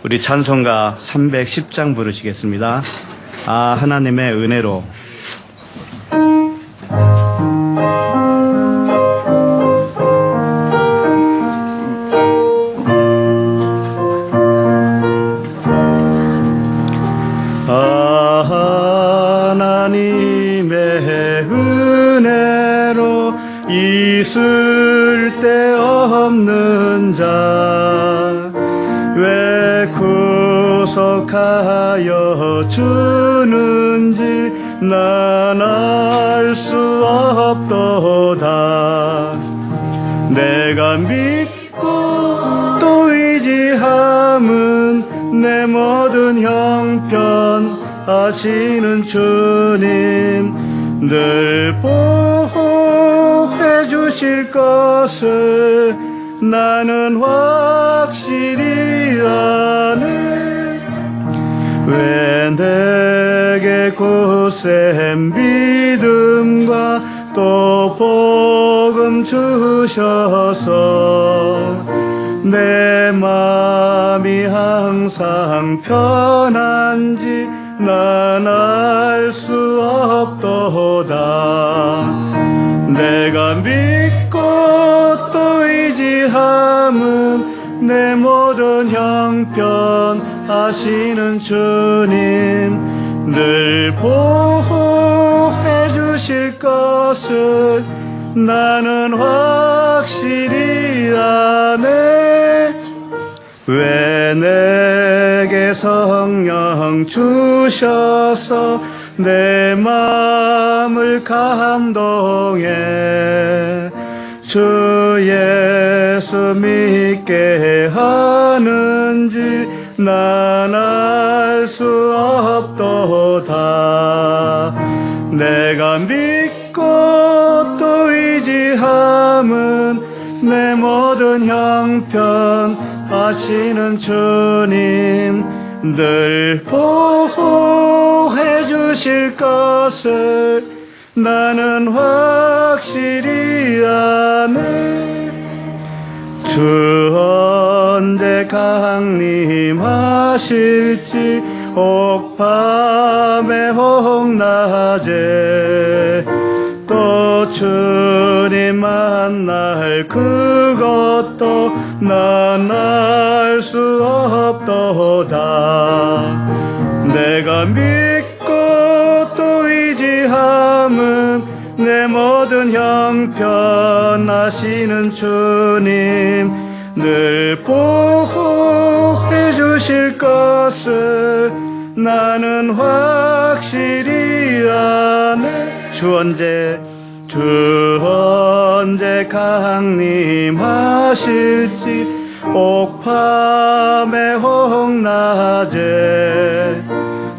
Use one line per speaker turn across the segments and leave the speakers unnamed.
우리 찬송가 310장 부르시겠습니다. 아, 하나님의 은혜로.
있을 데 없는 자 왜 구속하여 주는지 난 알 수 없도다. 내가 믿고 또 의지함은 내 모든 형편 아시는 주님 늘 보호해 주실 것을 나는 확실히 아네. 왜 내게 굳센 믿음과 또 복음 주셔서 내 마음이 항상 편한지 난 알 수 없도다. 내가 믿고 또 의지함은 내 모든 형편 아시는 주님 늘 보호해 주실 것을 나는 확실히 아네. 왜 내게 성령 주셔서 내 마음을 감동해 주 예수 믿게 하는지 난 알 수 없도다. 내가 믿고 또 의지함은 내 모든 형편 아시는 주님 늘 보호해 주실 것을 나는 확실히 아네. 주 언제 강림하실지 옥밤에 혹낮에 또 주님 만날 그것도 난 알 수 없도다. 내가 믿고 또 의지함은 내 모든 형편 아시는 주님 늘 보호해 주실 것을 나는 확실히 아네. 주 언제 강림하실지 옥밤에 혹낮에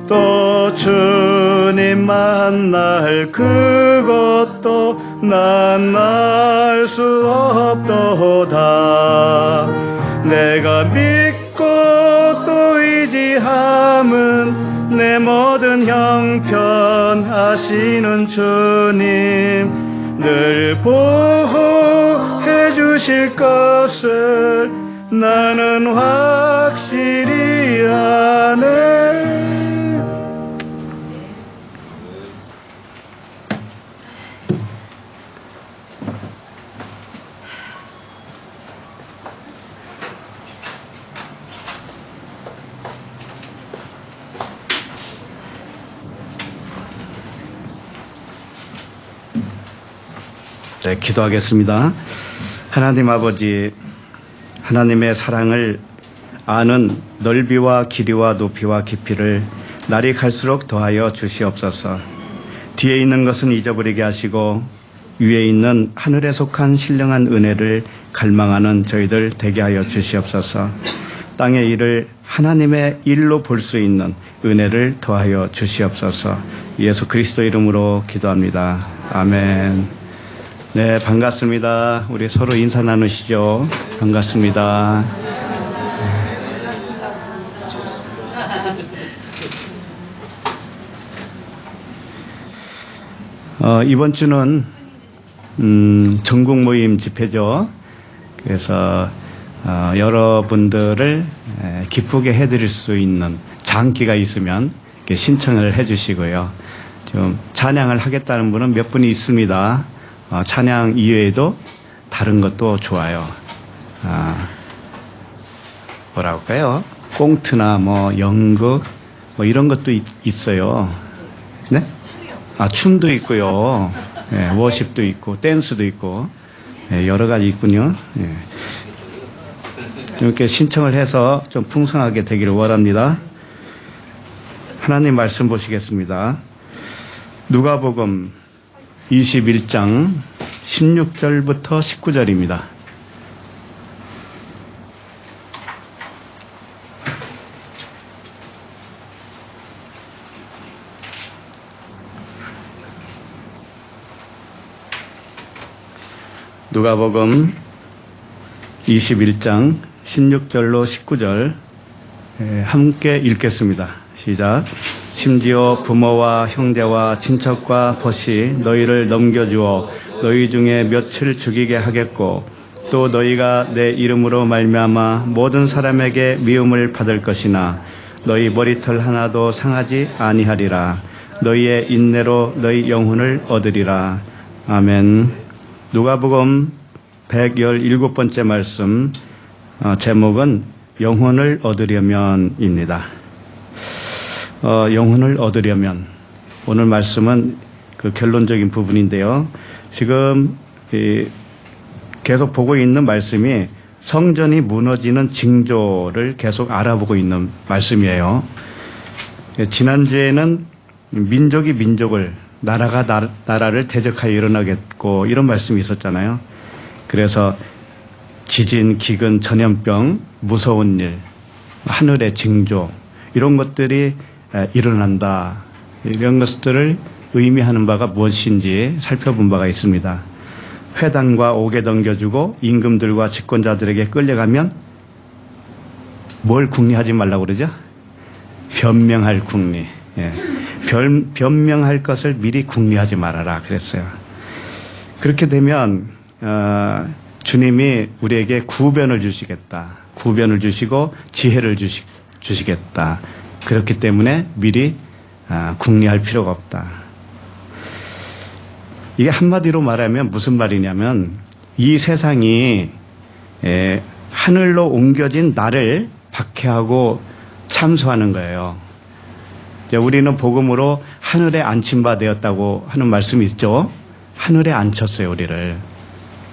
또 주님 만날 그것도 난 알 수 없도다. 내가 믿고 또 의지함은 내 모든 형편 아시는 주님 늘 보호해 주실 것을 나는 확실히 아네.
네, 기도하겠습니다. 하나님 아버지, 하나님의 사랑을 아는 넓이와 길이와 높이와 깊이를 날이 갈수록 더하여 주시옵소서. 뒤에 있는 것은 잊어버리게 하시고 위에 있는 하늘에 속한 신령한 은혜를 갈망하는 저희들 되게 하여 주시옵소서. 땅의 일을 하나님의 일로 볼 수 있는 은혜를 더하여 주시옵소서. 예수 그리스도 이름으로 기도합니다. 아멘. 네, 반갑습니다. 우리 서로 인사 나누시죠. 반갑습니다. 이번 주는 전국 모임 집회죠. 그래서 여러분들을 기쁘게 해드릴 수 있는 장기가 있으면 신청을 해주시고요. 좀 찬양을 하겠다는 분은 몇 분이 있습니다. 찬양 이외에도 다른 것도 좋아요. 뭐라고 할까요? 꽁트나 뭐 연극 뭐 이런 것도 있어요. 네? 춤도 있고요. 네, 워십도 있고 댄스도 있고 여러 가지 있군요. 네. 이렇게 신청을 해서 좀 풍성하게 되기를 원합니다. 하나님 말씀 보시겠습니다. 누가복음 21장 16절부터 19절입니다. 누가복음 21장 16절로 19절 함께 읽겠습니다. 시작. 심지어 부모와 형제와 친척과 벗이 너희를 넘겨주어 너희 중에 몇을 죽이게 하겠고 또 너희가 내 이름으로 말미암아 모든 사람에게 미움을 받을 것이나 너희 머리털 하나도 상하지 아니하리라. 너희의 인내로 너희 영혼을 얻으리라. 아멘. 누가복음 117번째 말씀 제목은 영혼을 얻으려면입니다. 영혼을 얻으려면 오늘 말씀은 그 결론적인 부분인데요. 지금 계속 보고 있는 말씀이 성전이 무너지는 징조를 계속 알아보고 있는 말씀이에요. 지난주에는 민족이 민족을 나라가 나라를 대적하여 일어나겠고 이런 말씀이 있었잖아요. 그래서 지진, 기근, 전염병, 무서운 일, 하늘의 징조 이런 것들이 일어난다. 이런 것들을 의미하는 바가 무엇인지 살펴본 바가 있습니다. 회당과 옥에 넘겨주고 임금들과 집권자들에게 끌려가면 뭘 궁리하지 말라고 그러죠? 변명할 궁리. 예. 변명할 것을 미리 궁리하지 말아라 그랬어요. 그렇게 되면 주님이 우리에게 구변을 주시겠다. 구변을 주시고 지혜를 주시겠다. 그렇기 때문에 미리 궁리할 필요가 없다. 이게 한마디로 말하면 무슨 말이냐면 이 세상이 하늘로 옮겨진 나를 박해하고 참수하는 거예요. 우리는 복음으로 하늘에 앉힌 바 되었다고 하는 말씀이 있죠. 하늘에 앉혔어요, 우리를.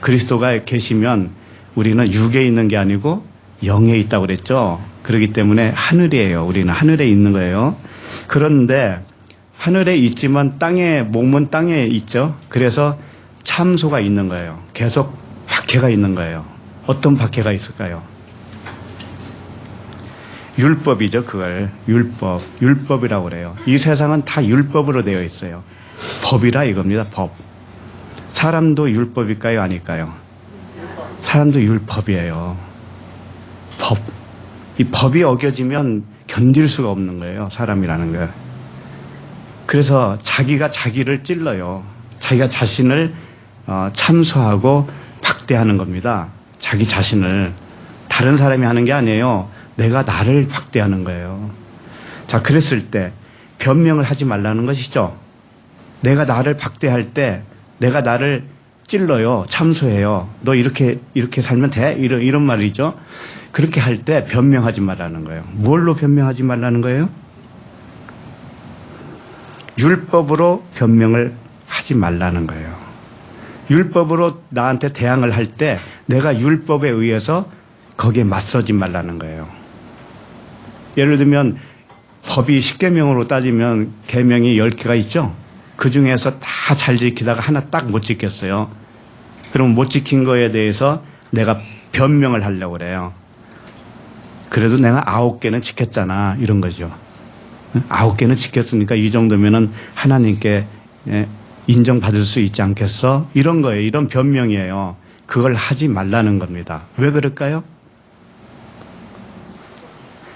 그리스도가 계시면 우리는 육에 있는 게 아니고 영에 있다고 그랬죠. 그렇기 때문에 하늘이에요. 우리는 하늘에 있는 거예요. 그런데 하늘에 있지만 몸은 땅에 있죠. 그래서 참소가 있는 거예요. 계속 박해가 있는 거예요. 어떤 박해가 있을까요? 율법이죠, 그걸. 율법이라고 그래요. 이 세상은 다 율법으로 되어 있어요. 법이라 이겁니다, 법. 사람도 율법일까요, 아닐까요? 사람도 율법이에요. 법. 이 법이 어겨지면 견딜 수가 없는 거예요, 사람이라는 거. 그래서 자기가 자기를 찔러요. 자기가 자신을 참소하고 박대하는 겁니다. 자기 자신을. 다른 사람이 하는 게 아니에요. 내가 나를 박대하는 거예요. 자, 그랬을 때 변명을 하지 말라는 것이죠. 내가 나를 박대할 때 내가 나를 찔러요. 참소해요. 너 이렇게 살면 돼? 이런 말이죠. 그렇게 할 때 변명하지 말라는 거예요. 뭘로 변명하지 말라는 거예요? 율법으로 변명을 하지 말라는 거예요. 율법으로 나한테 대항을 할 때 내가 율법에 의해서 거기에 맞서지 말라는 거예요. 예를 들면 법이 10계명으로 따지면 계명이 10개가 있죠. 그 중에서 다 잘 지키다가 하나 딱 못 지켰어요. 그럼 못 지킨 거에 대해서 내가 변명을 하려고 그래요. 그래도 내가 9개는 지켰잖아. 이런 거죠. 9개는 지켰으니까 이 정도면은 하나님께 인정받을 수 있지 않겠어? 이런 거예요. 이런 변명이에요. 그걸 하지 말라는 겁니다. 왜 그럴까요?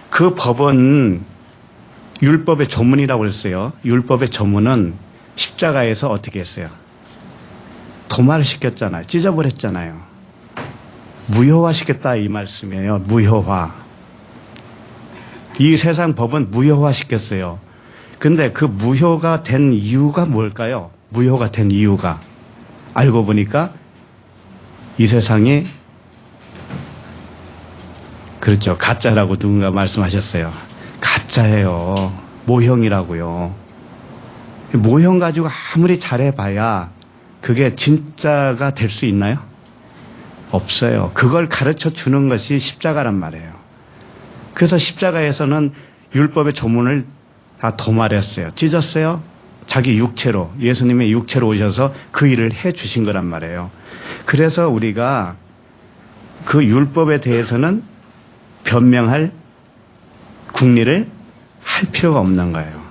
그 법은 율법의 조문이라고 그랬어요. 율법의 조문은 십자가에서 어떻게 했어요? 도마를 시켰잖아요. 찢어버렸잖아요. 무효화시켰다 이 말씀이에요. 무효화. 이 세상 법은 무효화시켰어요. 근데 그 무효가 된 이유가 뭘까요? 무효가 된 이유가 알고 보니까 이 세상이 그렇죠. 가짜라고 누군가 말씀하셨어요. 가짜예요. 모형이라고요. 모형 가지고 아무리 잘해봐야 그게 진짜가 될 수 있나요? 없어요. 그걸 가르쳐 주는 것이 십자가란 말이에요. 그래서 십자가에서는 율법의 조문을 다 도말했어요. 찢었어요. 자기 육체로, 예수님의 육체로 오셔서 그 일을 해 주신 거란 말이에요. 그래서 우리가 그 율법에 대해서는 변명할 궁리를 할 필요가 없는 거예요.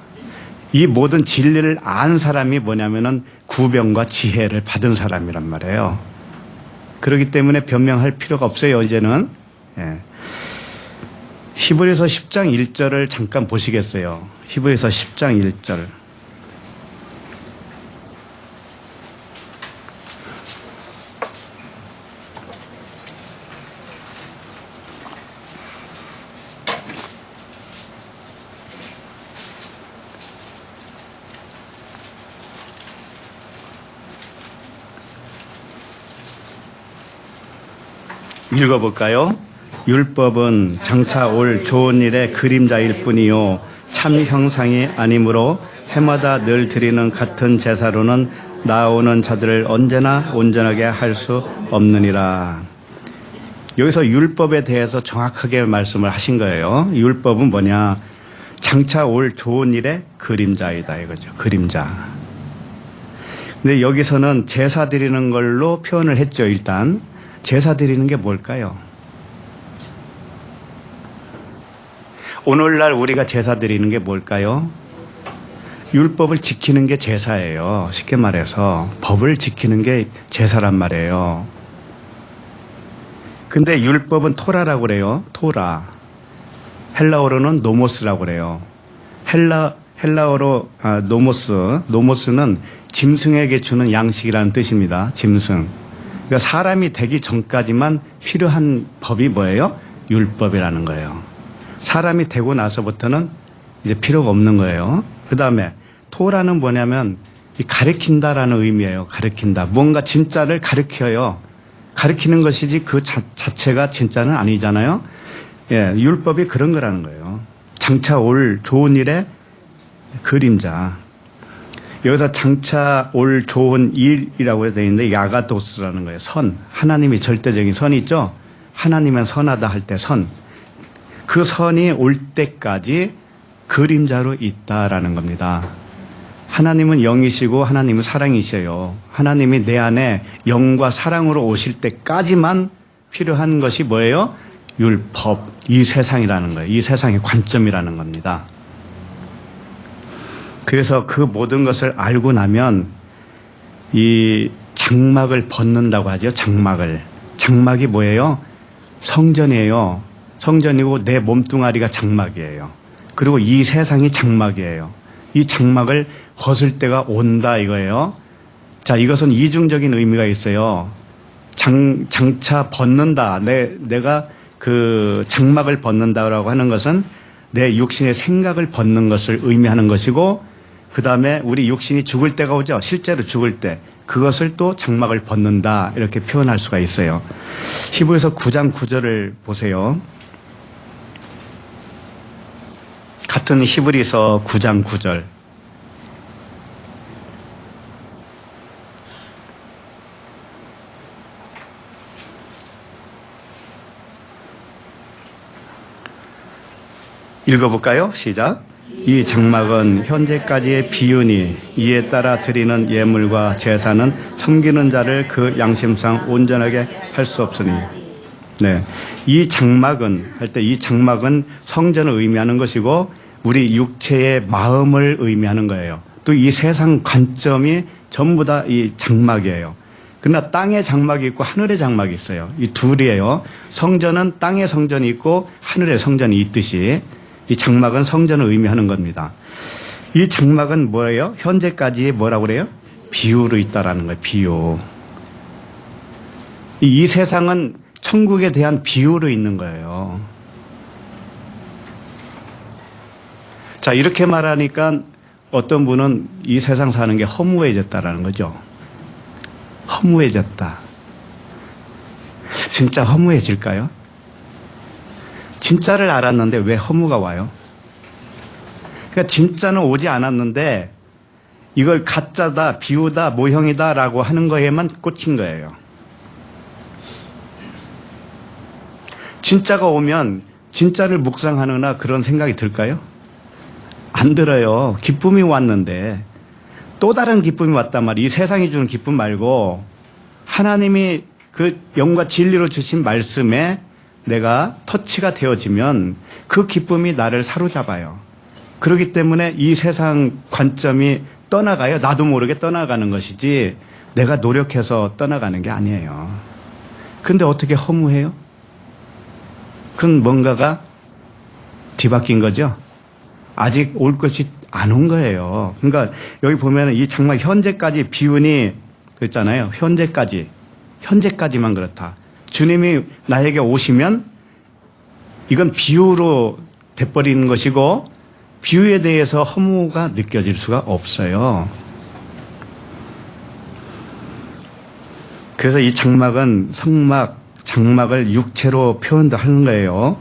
이 모든 진리를 안 사람이 뭐냐면은 구병과 지혜를 받은 사람이란 말이에요. 그렇기 때문에 변명할 필요가 없어요, 이제는. 예. 히브리서 10장 1절을 잠깐 보시겠어요. 히브리서 10장 1절. 읽어볼까요? 율법은 장차 올 좋은 일의 그림자일 뿐이요 참 형상이 아니므로 해마다 늘 드리는 같은 제사로는 나오는 자들을 언제나 온전하게 할 수 없느니라. 여기서 율법에 대해서 정확하게 말씀을 하신 거예요. 율법은 뭐냐? 장차 올 좋은 일의 그림자이다 이거죠. 그림자. 근데 여기서는 제사 드리는 걸로 표현을 했죠. 일단 제사 드리는 게 뭘까요? 오늘날 우리가 제사 드리는 게 뭘까요? 율법을 지키는 게 제사예요. 쉽게 말해서 법을 지키는 게 제사란 말이에요. 근데 율법은 토라라고 그래요. 토라. 헬라어로는 노모스라고 그래요. 헬라어로 노모스는 짐승에게 주는 양식이라는 뜻입니다. 짐승. 그러니까 사람이 되기 전까지만 필요한 법이 뭐예요? 율법이라는 거예요. 사람이 되고 나서부터는 이제 필요가 없는 거예요. 그 다음에 토라는 뭐냐면 가르친다라는 의미예요. 가르친다. 뭔가 진짜를 가르쳐요. 가르치는 것이지 그 자체가 진짜는 아니잖아요. 예, 율법이 그런 거라는 거예요. 장차 올 좋은 일의 그림자. 여기서 장차 올 좋은 일이라고 되어 있는데 야가도스라는 거예요. 선. 하나님이 절대적인 선이 있죠. 하나님은 선하다 할 때 선. 그 선이 올 때까지 그림자로 있다라는 겁니다. 하나님은 영이시고 하나님은 사랑이셔요. 하나님이 내 안에 영과 사랑으로 오실 때까지만 필요한 것이 뭐예요? 율법, 이 세상이라는 거예요. 이 세상의 관점이라는 겁니다. 그래서 그 모든 것을 알고 나면 이 장막을 벗는다고 하죠. 장막을. 장막이 뭐예요? 성전이에요. 성전이고 내 몸뚱아리가 장막이에요. 그리고 이 세상이 장막이에요. 이 장막을 벗을 때가 온다 이거예요. 자, 이것은 이중적인 의미가 있어요. 장차 벗는다. 내가 그 장막을 벗는다라고 하는 것은 내 육신의 생각을 벗는 것을 의미하는 것이고, 그 다음에 우리 육신이 죽을 때가 오죠. 실제로 죽을 때. 그것을 또 장막을 벗는다. 이렇게 표현할 수가 있어요. 히브리서 9장 9절을 보세요. 같은 히브리서 9장 9절. 읽어볼까요? 시작. 이 장막은 현재까지의 비유니 이에 따라 드리는 예물과 제사는 섬기는 자를 그 양심상 온전하게 할 수 없으니. 네. 이 장막은 할 때 이 장막은 성전을 의미하는 것이고 우리 육체의 마음을 의미하는 거예요. 또 이 세상 관점이 전부 다 이 장막이에요. 그러나 땅의 장막이 있고 하늘의 장막이 있어요. 이 둘이에요. 성전은 땅의 성전이 있고 하늘의 성전이 있듯이 이 장막은 성전을 의미하는 겁니다. 이 장막은 뭐예요? 현재까지 뭐라고 그래요? 비유로 있다라는 거예요. 비유. 이 세상은 천국에 대한 비유로 있는 거예요. 자, 이렇게 말하니까 어떤 분은 이 세상 사는 게 허무해졌다라는 거죠. 허무해졌다. 진짜 허무해질까요? 진짜를 알았는데 왜 허무가 와요? 그러니까 진짜는 오지 않았는데 이걸 가짜다, 비유다, 모형이다 라고 하는 거에만 꽂힌 거예요. 진짜가 오면 진짜를 묵상하느나 그런 생각이 들까요? 안 들어요. 기쁨이 왔는데 또 다른 기쁨이 왔단 말이에요. 이 세상이 주는 기쁨 말고 하나님이 그 영과 진리로 주신 말씀에 내가 터치가 되어지면 그 기쁨이 나를 사로잡아요. 그렇기 때문에 이 세상 관점이 떠나가요. 나도 모르게 떠나가는 것이지 내가 노력해서 떠나가는 게 아니에요. 근데 어떻게 허무해요? 그건 뭔가가 뒤바뀐 거죠. 아직 올 것이 안 온 거예요. 그러니까 여기 보면 이 장막 현재까지 비운이 그랬잖아요. 현재까지만 그렇다. 주님이 나에게 오시면 이건 비유로 돼버리는 것이고 비유에 대해서 허무가 느껴질 수가 없어요. 그래서 이 장막은 장막을 육체로 표현도 하는 거예요.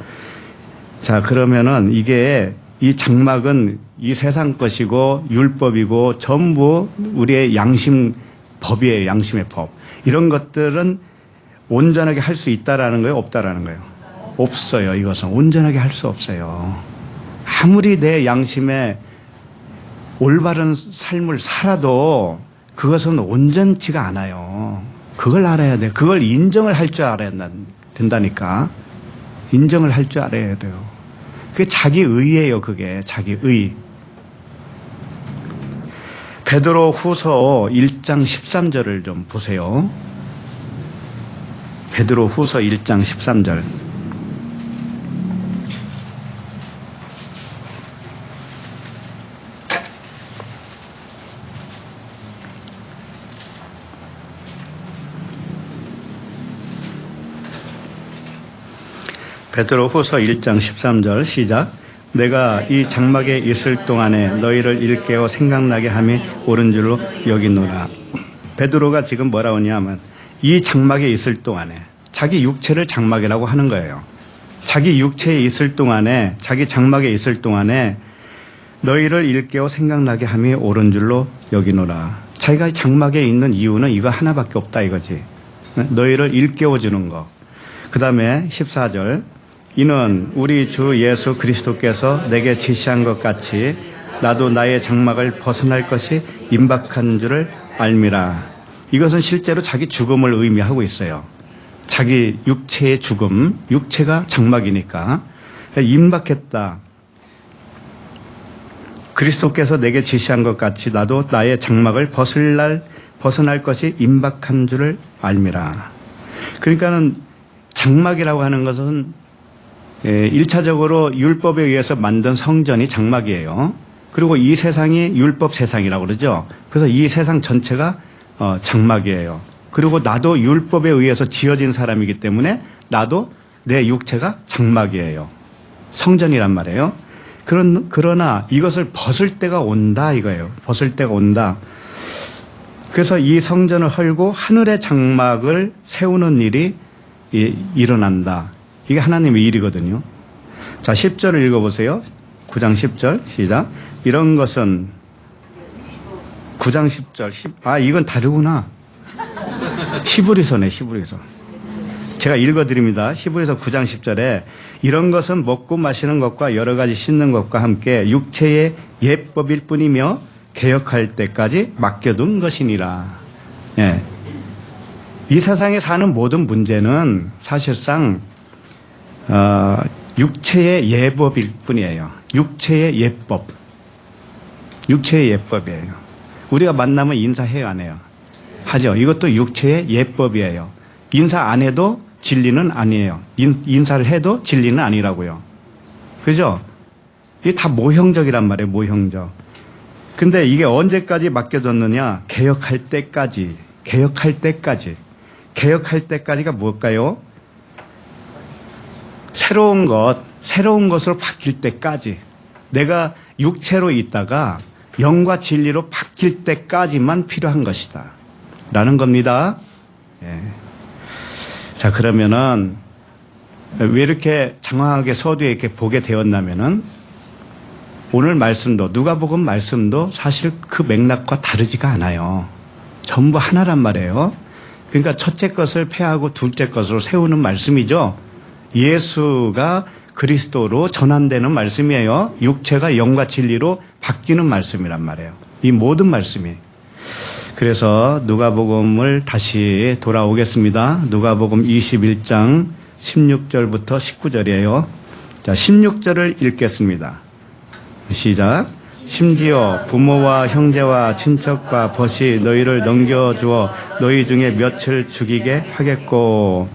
자, 그러면은 이 장막은 이 세상 것이고 율법이고 전부 우리의 법이에요. 양심의 법. 이런 것들은 온전하게 할 수 있다라는 거예요? 없다라는 거예요? 없어요. 이것은 온전하게 할 수 없어요. 아무리 내 양심에 올바른 삶을 살아도 그것은 온전치가 않아요. 그걸 알아야 돼요. 그걸 인정을 할 줄 알아야 된다니까. 인정을 할 줄 알아야 돼요. 그게 자기의예요. 그게 자기의. 베드로 후서 1장 13절을 좀 보세요. 베드로 후서 1장 13절. 베드로 후서 1장 13절 시작. 내가 이 장막에 있을 동안에 너희를 일깨워 생각나게 함이 옳은 줄로 여기노라. 베드로가 지금 뭐라고 하냐면 이 장막에 있을 동안에 자기 육체를 장막이라고 하는 거예요. 자기 육체에 있을 동안에 자기 장막에 있을 동안에 너희를 일깨워 생각나게 함이 옳은 줄로 여기노라. 자기가 장막에 있는 이유는 이거 하나밖에 없다 이거지. 너희를 일깨워 주는 거. 그 다음에 14절. 이는 우리 주 예수 그리스도께서 내게 지시한 것 같이 나도 나의 장막을 벗어날 것이 임박한 줄을 알미라. 이것은 실제로 자기 죽음을 의미하고 있어요. 자기 육체의 죽음, 육체가 장막이니까 임박했다. 그리스도께서 내게 지시한 것 같이 나도 나의 장막을 벗어날 것이 임박한 줄을 알미라. 그러니까는 장막이라고 하는 것은 1차적으로 율법에 의해서 만든 성전이 장막이에요. 그리고 이 세상이 율법 세상이라고 그러죠. 그래서 이 세상 전체가 장막이에요. 그리고 나도 율법에 의해서 지어진 사람이기 때문에 나도 내 육체가 장막이에요. 성전이란 말이에요. 그러나 이것을 벗을 때가 온다 이거예요. 벗을 때가 온다. 그래서 이 성전을 헐고 하늘의 장막을 세우는 일이 일어난다. 이게 하나님의 일이거든요. 자, 10절을 읽어보세요. 9장 10절 시작. 이런 것은 9장 10절 이건 다르구나. 히브리서네. 히브리서. 제가 읽어드립니다. 히브리서 9장 10절에 이런 것은 먹고 마시는 것과 여러 가지 씻는 것과 함께 육체의 예법일 뿐이며 개혁할 때까지 맡겨둔 것이니라. 예. 이 세상에 사는 모든 문제는 사실상 육체의 예법일 뿐이에요. 육체의 예법. 육체의 예법이에요. 우리가 만나면 인사해요, 안 해요? 하죠. 이것도 육체의 예법이에요. 인사 안 해도 진리는 아니에요. 인사를 해도 진리는 아니라고요. 그죠? 이게 다 모형적이란 말이에요, 모형적. 근데 이게 언제까지 맡겨뒀느냐? 개혁할 때까지. 개혁할 때까지. 개혁할 때까지가 뭘까요? 새로운 것으로 바뀔 때까지. 내가 육체로 있다가 영과 진리로 바뀔 때까지만 필요한 것이다. 라는 겁니다. 예. 자, 그러면은, 왜 이렇게 장황하게 서두에 이렇게 보게 되었냐면은, 오늘 말씀도, 누가복음 말씀도 사실 그 맥락과 다르지가 않아요. 전부 하나란 말이에요. 그러니까 첫째 것을 폐하고 둘째 것으로 세우는 말씀이죠. 예수가 그리스도로 전환되는 말씀이에요. 육체가 영과 진리로 바뀌는 말씀이란 말이에요. 이 모든 말씀이. 그래서 누가복음을 다시 돌아오겠습니다. 누가복음 21장 16절부터 19절이에요. 자, 16절을 읽겠습니다. 시작. 심지어 부모와 형제와 친척과 벗이 너희를 넘겨주어 너희 중에 몇을 죽이게 하겠고.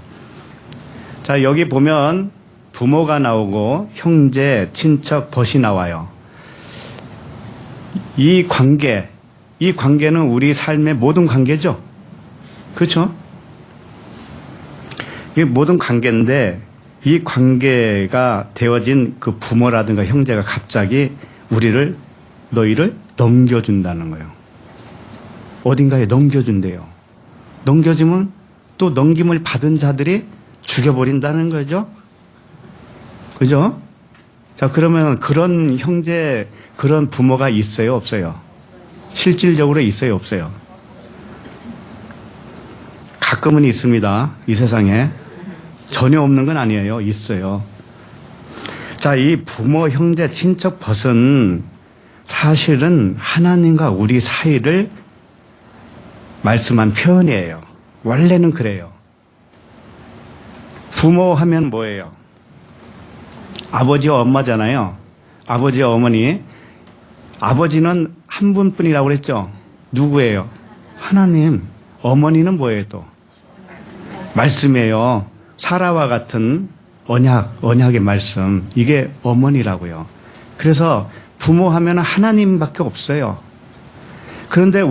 자, 여기 보면 부모가 나오고 형제, 친척, 벗이 나와요. 이 관계는 우리 삶의 모든 관계죠. 그렇죠? 이 모든 관계인데 이 관계가 되어진 그 부모라든가 형제가 갑자기 너희를 넘겨준다는 거예요. 어딘가에 넘겨준대요. 넘겨주면 또 넘김을 받은 자들이 죽여버린다는 거죠. 그죠? 자, 그러면 그런 형제, 그런 부모가 있어요, 없어요? 실질적으로 있어요, 없어요? 가끔은 있습니다. 이 세상에. 전혀 없는 건 아니에요. 있어요. 자, 이 부모, 형제, 친척, 벗은 사실은 하나님과 우리 사이를 말씀한 표현이에요. 원래는 그래요. 부모 하면 뭐예요? 아버지와 엄마잖아요. 아버지와 어머니. 아버지는 한 분뿐이라고 그랬죠. 누구예요? 하나님. 어머니는 뭐예요 또? 말씀이에요. 사라와 같은 언약의 말씀. 이게 어머니라고요. 그래서 부모 하면 하나님밖에 없어요. 그런데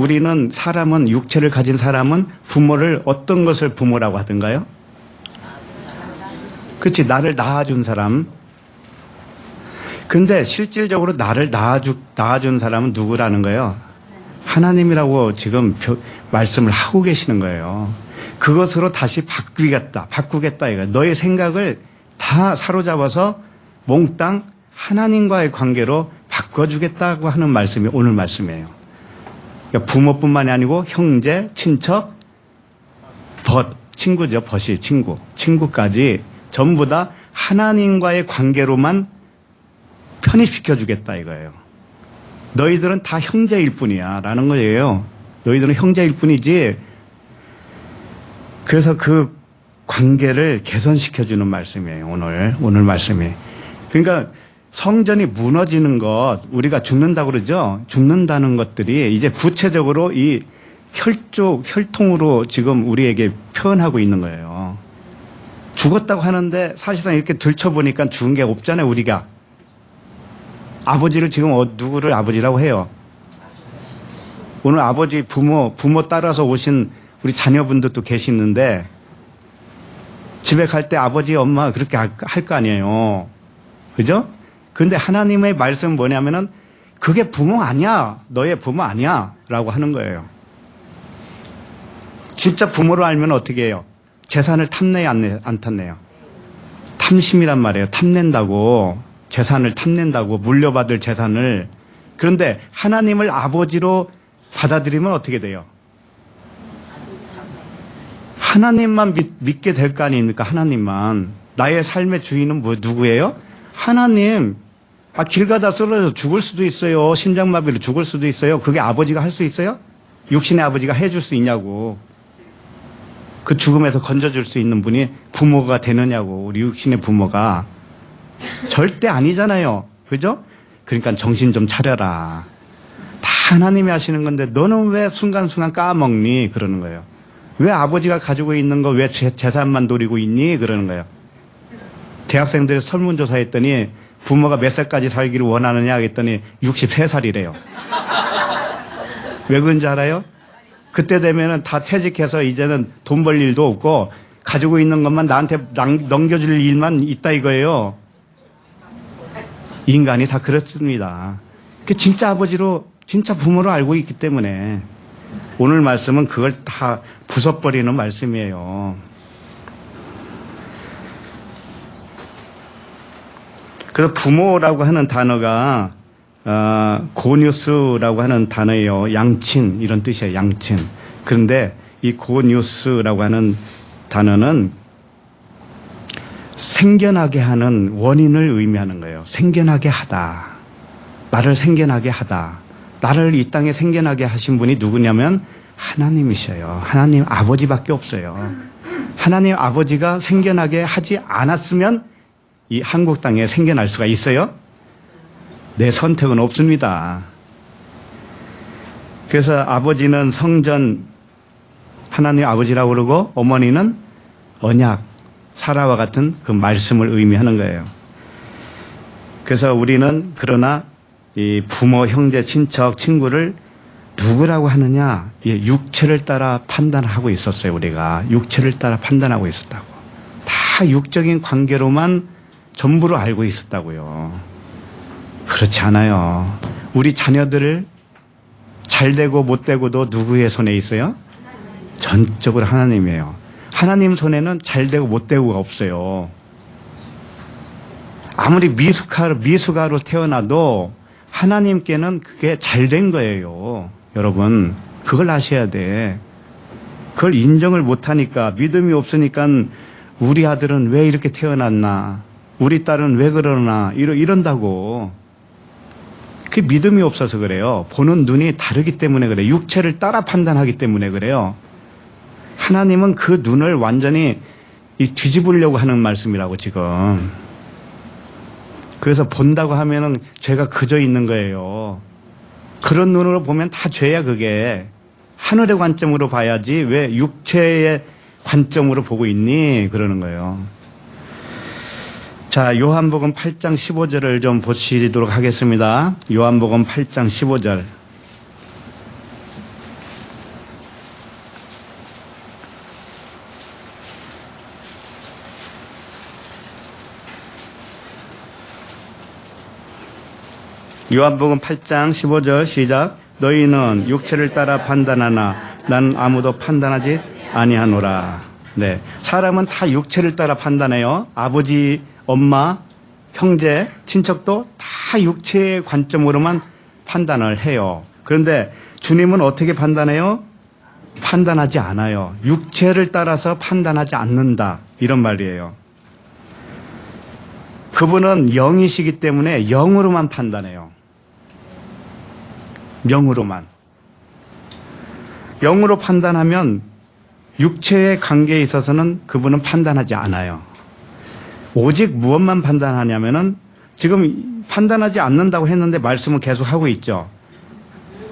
사람은 육체를 가진 사람은 부모를 어떤 것을 부모라고 하던가요? 그렇지, 나를 낳아준 사람. 근데 실질적으로 나를 낳아준 사람은 누구라는 거예요? 하나님이라고 지금 말씀을 하고 계시는 거예요. 그것으로 다시 바꾸겠다 이거. 너의 생각을 다 사로잡아서 몽땅 하나님과의 관계로 바꿔주겠다고 하는 말씀이 오늘 말씀이에요. 그러니까 부모뿐만이 아니고 형제, 친척, 친구죠. 벗이 친구까지 전부 다 하나님과의 관계로만 편입시켜주겠다 이거예요. 너희들은 다 형제일 뿐이야 라는 거예요. 너희들은 형제일 뿐이지. 그래서 그 관계를 개선시켜주는 말씀이에요. 오늘 말씀이. 그러니까 성전이 무너지는 것, 우리가 죽는다고 그러죠. 죽는다는 것들이 이제 구체적으로 이 혈통으로 지금 우리에게 표현하고 있는 거예요. 죽었다고 하는데 사실상 이렇게 들춰보니까 죽은 게 없잖아요, 우리가. 아버지를 지금 누구를 아버지라고 해요? 오늘 아버지, 부모 따라서 오신 우리 자녀분들도 계시는데 집에 갈 때 아버지, 엄마 그렇게 할 거 아니에요. 그죠? 근데 하나님의 말씀은 뭐냐면은 그게 부모 아니야. 너의 부모 아니야. 라고 하는 거예요. 진짜 부모로 알면 어떻게 해요? 재산을 탐내요, 안 탐내요? 탐심이란 말이에요. 탐낸다고. 재산을 탐낸다고. 물려받을 재산을. 그런데 하나님을 아버지로 받아들이면 어떻게 돼요? 하나님만 믿게 될 거 아닙니까? 하나님만. 나의 삶의 주인은 누구예요? 하나님. 길 가다 쓰러져 죽을 수도 있어요. 심장마비로 죽을 수도 있어요. 그게 아버지가 할 수 있어요? 육신의 아버지가 해줄 수 있냐고. 그 죽음에서 건져줄 수 있는 분이 부모가 되느냐고. 우리 육신의 부모가. 절대 아니잖아요. 그죠? 그러니까 정신 좀 차려라. 다 하나님이 하시는 건데 너는 왜 순간순간 까먹니? 그러는 거예요. 왜 아버지가 가지고 있는 거 왜 재산만 노리고 있니? 그러는 거예요. 대학생들 설문조사 했더니 부모가 몇 살까지 살기를 원하느냐 했더니 63살이래요. 왜 그런지 알아요? 그때 되면은 다 퇴직해서 이제는 돈 벌 일도 없고 가지고 있는 것만 나한테 넘겨줄 일만 있다 이거예요. 인간이 다 그렇습니다. 진짜 아버지로, 진짜 부모로 알고 있기 때문에 오늘 말씀은 그걸 다 부숴버리는 말씀이에요. 그래서 부모라고 하는 단어가 고뉴스라고 하는 단어예요. 양친 이런 뜻이에요. 양친. 그런데 이 고뉴스라고 하는 단어는 생겨나게 하는 원인을 의미하는 거예요. 생겨나게 하다. 나를 생겨나게 하다. 나를 이 땅에 생겨나게 하신 분이 누구냐면 하나님이셔요. 하나님 아버지밖에 없어요. 하나님 아버지가 생겨나게 하지 않았으면 이 한국 땅에 생겨날 수가 있어요? 내 선택은 없습니다. 그래서 아버지는 성전 하나님 아버지라고 그러고 어머니는 언약 사라와 같은 그 말씀을 의미하는 거예요. 그래서 우리는 그러나 이 부모, 형제, 친척, 친구를 누구라고 하느냐? 육체를 따라 판단하고 있었어요. 우리가 육체를 따라 판단하고 있었다고. 다 육적인 관계로만 전부를 알고 있었다고요. 그렇지 않아요. 우리 자녀들을 잘 되고 못 되고도 누구의 손에 있어요? 전적으로 하나님이에요. 하나님 손에는 잘 되고 못 되고가 없어요. 아무리 미숙아로 태어나도 하나님께는 그게 잘 된 거예요. 여러분, 그걸 아셔야 돼. 그걸 인정을 못하니까, 믿음이 없으니까 우리 아들은 왜 이렇게 태어났나, 우리 딸은 왜 그러나 이런다고. 그게 믿음이 없어서 그래요. 보는 눈이 다르기 때문에 그래요. 육체를 따라 판단하기 때문에 그래요. 하나님은 그 눈을 완전히 뒤집으려고 하는 말씀이라고 지금. 그래서 본다고 하면은 죄가 그저 있는 거예요. 그런 눈으로 보면 다 죄야 그게. 하늘의 관점으로 봐야지 왜 육체의 관점으로 보고 있니? 그러는 거예요. 자, 요한복음 8장 15절을 좀 보시도록 하겠습니다. 요한복음 8장 15절. 요한복음 8장 15절 시작. 너희는 육체를 따라 판단하나 나는 아무도 판단하지 아니하노라. 네, 사람은 다 육체를 따라 판단해요. 아버지, 엄마, 형제, 친척도 다 육체의 관점으로만 판단을 해요. 그런데 주님은 어떻게 판단해요? 판단하지 않아요. 육체를 따라서 판단하지 않는다. 이런 말이에요. 그분은 영이시기 때문에 영으로만 판단해요. 영으로만. 영으로 판단하면 육체의 관계에 있어서는 그분은 판단하지 않아요. 오직 무엇만 판단하냐면은 지금 판단하지 않는다고 했는데 말씀을 계속 하고 있죠.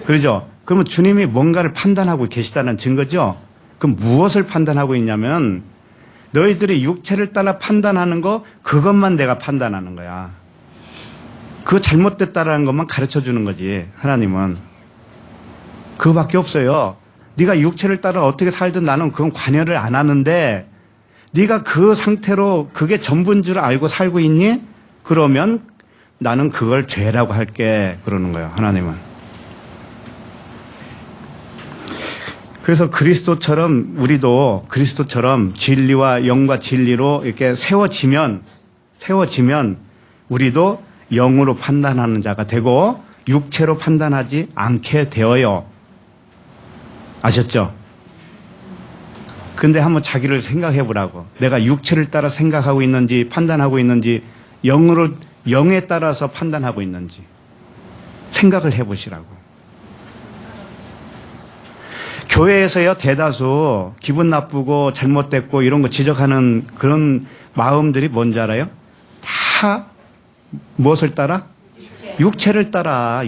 그러죠? 그러면 주님이 뭔가를 판단하고 계시다는 증거죠? 그럼 무엇을 판단하고 있냐면 너희들이 육체를 따라 판단하는 거 그것만 내가 판단하는 거야. 그거 잘못됐다라는 것만 가르쳐 주는 거지. 하나님은. 그거밖에 없어요. 네가 육체를 따라 어떻게 살든 나는 그건 관여를 안 하는데 네가 그 상태로 그게 전부인 줄 알고 살고 있니? 그러면 나는 그걸 죄라고 할게. 그러는 거예요. 하나님은. 그래서 그리스도처럼 우리도 그리스도처럼 진리와 영과 진리로 이렇게 세워지면 우리도 영으로 판단하는 자가 되고 육체로 판단하지 않게 되어요. 아셨죠? 근데 한번 자기를 생각해 보라고. 내가 육체를 따라 생각하고 있는지 판단하고 있는지 영에 따라서 판단하고 있는지 생각을 해 보시라고. 교회에서요, 대다수 기분 나쁘고 잘못됐고 이런 거 지적하는 그런 마음들이 뭔지 알아요? 다 무엇을 따라? 육체를 따라.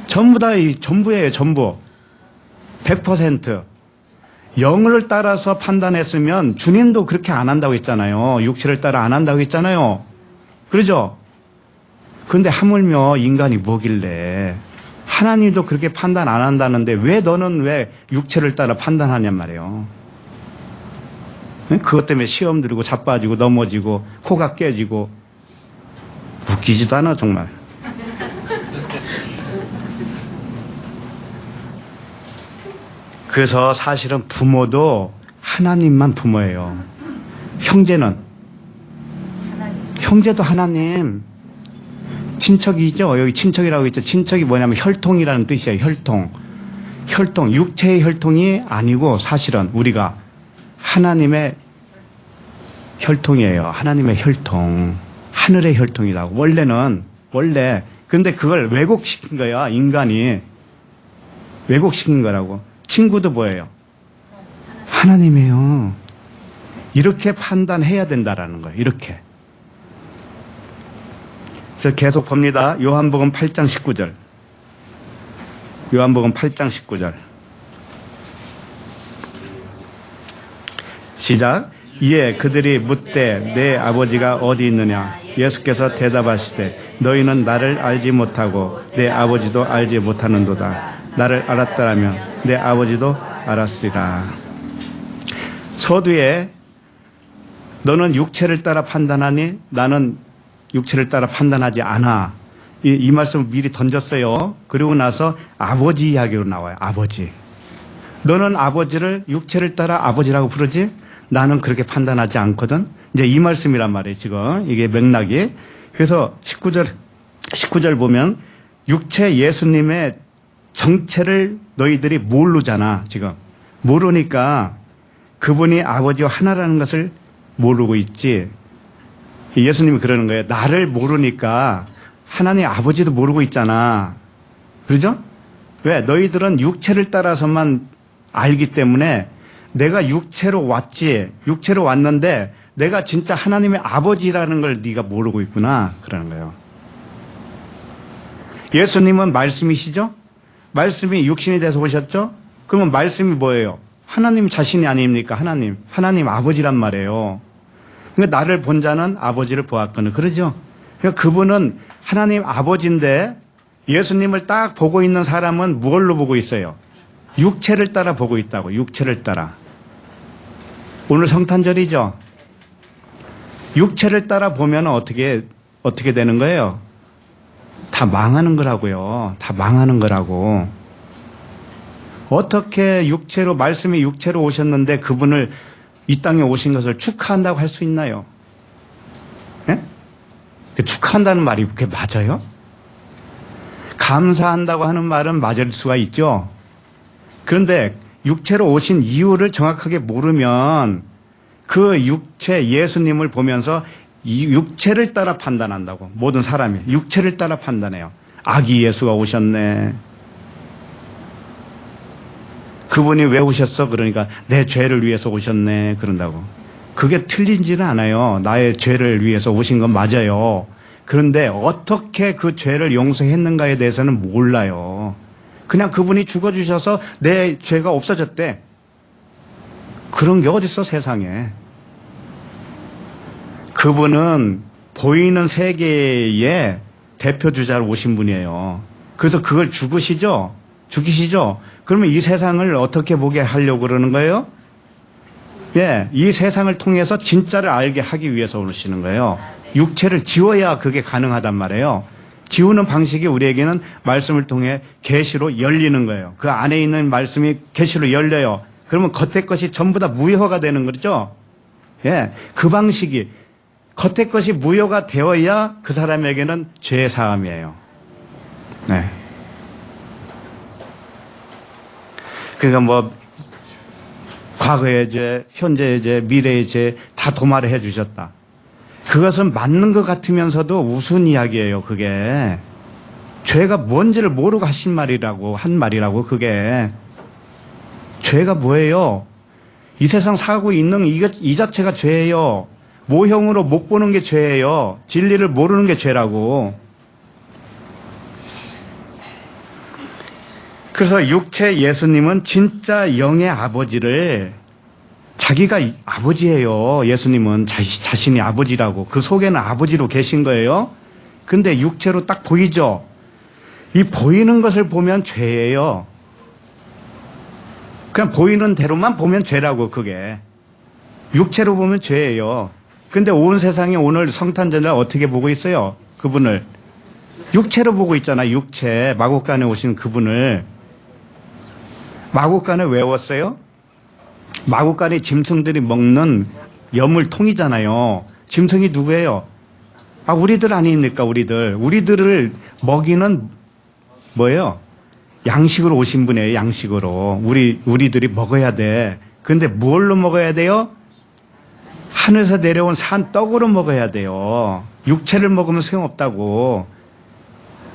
전부 다 전부예요, 전부. 100%. 영을 따라서 판단했으면 주님도 그렇게 안 한다고 했잖아요. 육체를 따라 안 한다고 했잖아요. 그러죠? 그런데 하물며 인간이 뭐길래 하나님도 그렇게 판단 안 한다는데 왜 너는 왜 육체를 따라 판단하냔 말이에요. 그것 때문에 시험 들고 자빠지고 넘어지고 코가 깨지고 웃기지도 않아 정말. 그래서 사실은 부모도 하나님만 부모예요. 형제도 하나님. 친척이죠. 여기 친척이라고 있죠. 친척이 뭐냐면 혈통이라는 뜻이에요. 혈통. 육체의 혈통이 아니고 사실은 우리가 하나님의 혈통이에요. 하나님의 혈통. 하늘의 혈통이라고. 원래. 근데 그걸 왜곡시킨 거야. 인간이. 왜곡시킨 거라고. 친구도 뭐예요? 하나님이에요. 이렇게 판단해야 된다라는 거예요. 이렇게. 그래서 계속 봅니다. 요한복음 8장 19절. 요한복음 8장 19절. 시작. 이에 그들이 묻되 내 아버지가 어디 있느냐? 예수께서 대답하시되 너희는 나를 알지 못하고 내 아버지도 알지 못하는도다. 나를 알았더라면 내 아버지도 알았으리라. 서두에 너는 육체를 따라 판단하니 나는 육체를 따라 판단하지 않아. 이 말씀을 미리 던졌어요. 그리고 나서 아버지 이야기로 나와요. 아버지. 너는 아버지를 육체를 따라 아버지라고 부르지? 나는 그렇게 판단하지 않거든. 이제 이 말씀이란 말이에요. 지금 이게 맥락이. 그래서 19절 보면 육체 예수님의 정체를 너희들이 모르잖아. 지금 모르니까 그분이 아버지와 하나라는 것을 모르고 있지. 예수님이 그러는 거예요. 나를 모르니까 하나님 아버지도 모르고 있잖아. 그러죠? 왜? 너희들은 육체를 따라서만 알기 때문에 내가 육체로 왔는데 내가 진짜 하나님의 아버지라는 걸 네가 모르고 있구나. 그러는 거예요. 예수님은 말씀이시죠? 말씀이 육신이 돼서 오셨죠? 그러면 말씀이 뭐예요? 하나님 자신이 아닙니까? 하나님 아버지란 말이에요. 그러니까 나를 본 자는 아버지를 보았거늘. 그러죠? 그러니까 그분은 하나님 아버지인데 예수님을 딱 보고 있는 사람은 무엇로 보고 있어요? 육체를 따라 보고 있다고. 육체를 따라. 오늘 성탄절이죠? 육체를 따라 보면 어떻게 되는 거예요? 다 망하는 거라고요. 다 망하는 거라고. 어떻게 말씀이 육체로 오셨는데 그분을 이 땅에 오신 것을 축하한다고 할 수 있나요? 네? 축하한다는 말이 그게 맞아요? 감사한다고 하는 말은 맞을 수가 있죠. 그런데 육체로 오신 이유를 정확하게 모르면 그 육체 예수님을 보면서 이 육체를 따라 판단한다고. 모든 사람이 육체를 따라 판단해요. 아기 예수가 오셨네. 그분이 왜 오셨어? 그러니까 내 죄를 위해서 오셨네. 그런다고. 그게 틀린지는 않아요. 나의 죄를 위해서 오신 건 맞아요. 그런데 어떻게 그 죄를 용서했는가에 대해서는 몰라요. 그냥 그분이 죽어주셔서 내 죄가 없어졌대. 그런 게 어딨어 세상에. 그분은 보이는 세계의 대표주자로 오신 분이에요. 그래서 그걸 죽이시죠? 그러면 이 세상을 어떻게 보게 하려고 그러는 거예요? 예, 이 세상을 통해서 진짜를 알게 하기 위해서 오시는 거예요. 육체를 지워야 그게 가능하단 말이에요. 지우는 방식이 우리에게는 말씀을 통해 계시로 열리는 거예요. 그 안에 있는 말씀이 계시로 열려요. 그러면 겉의 것이 전부 다 무효가 되는 거죠. 예, 그 방식이 겉의 것이 무효가 되어야 그 사람에게는 죄 사함이에요. 네. 그러니까 과거의 죄, 현재의 죄, 미래의 죄 다 도말을 해 주셨다. 그것은 맞는 것 같으면서도 우스운 이야기예요. 그게 죄가 뭔지를 모르고 하신 말이라고, 한 말이라고. 그게 죄가 뭐예요? 이 세상 살고 있는 이 자체가 죄예요. 모형으로 못 보는 게 죄예요. 진리를 모르는 게 죄라고. 그래서 육체 예수님은 진짜 영의 아버지를, 자기가 아버지예요. 예수님은 자신이 아버지라고. 그 속에는 아버지로 계신 거예요. 근데 육체로 딱 보이죠. 이 보이는 것을 보면 죄예요. 그냥 보이는 대로만 보면 죄라고. 그게 육체로 보면 죄예요. 근데 온 세상이 오늘 성탄절날 어떻게 보고 있어요? 그분을 육체로 보고 있잖아. 육체, 마국간에 오신 그분을. 마국간에 왜 왔어요? 마국간이 짐승들이 먹는 여물통이잖아요. 짐승이 누구예요? 우리들 아닙니까? 우리들을 먹이는 뭐예요? 양식으로 오신 분이에요. 양식으로. 우리들이 먹어야 돼. 근데 뭘로 먹어야 돼요? 하늘에서 내려온 산 떡으로 먹어야 돼요. 육체를 먹으면 소용없다고.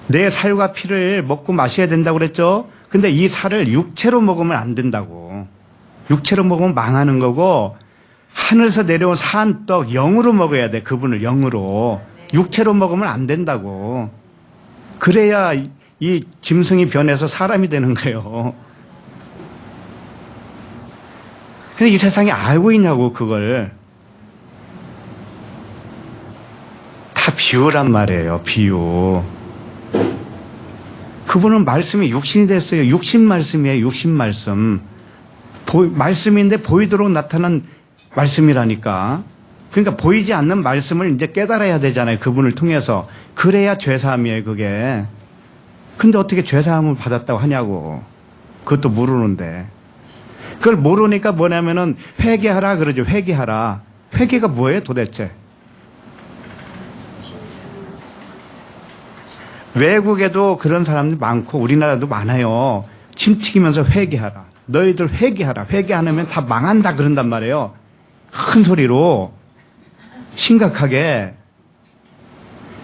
내 살과 피를 먹고 마셔야 된다고 그랬죠? 근데 이 살을 육체로 먹으면 안 된다고. 육체로 먹으면 망하는 거고, 하늘에서 내려온 산 떡 영으로 먹어야 돼. 그분을 영으로. 육체로 먹으면 안 된다고. 그래야 이 짐승이 변해서 사람이 되는 거예요. 근데 이 세상이 알고 있냐고. 그걸 다 비유란 말이에요. 비유. 그분은 말씀이 육신이 됐어요. 육신 말씀이에요. 육신 말씀. 말씀인데 보이도록 나타난 말씀이라니까. 그러니까 보이지 않는 말씀을 이제 깨달아야 되잖아요. 그분을 통해서. 그래야 죄사함이에요. 그게. 근데 어떻게 죄사함을 받았다고 하냐고. 그것도 모르는데. 그걸 모르니까 뭐냐면은 회개하라 그러죠. 회개하라. 회개가 뭐예요 도대체? 외국에도 그런 사람들이 많고 우리나라도 많아요. 침 튀기면서 회개하라. 너희들 회개하라. 회개 안 하면 다 망한다 그런단 말이에요. 큰 소리로 심각하게.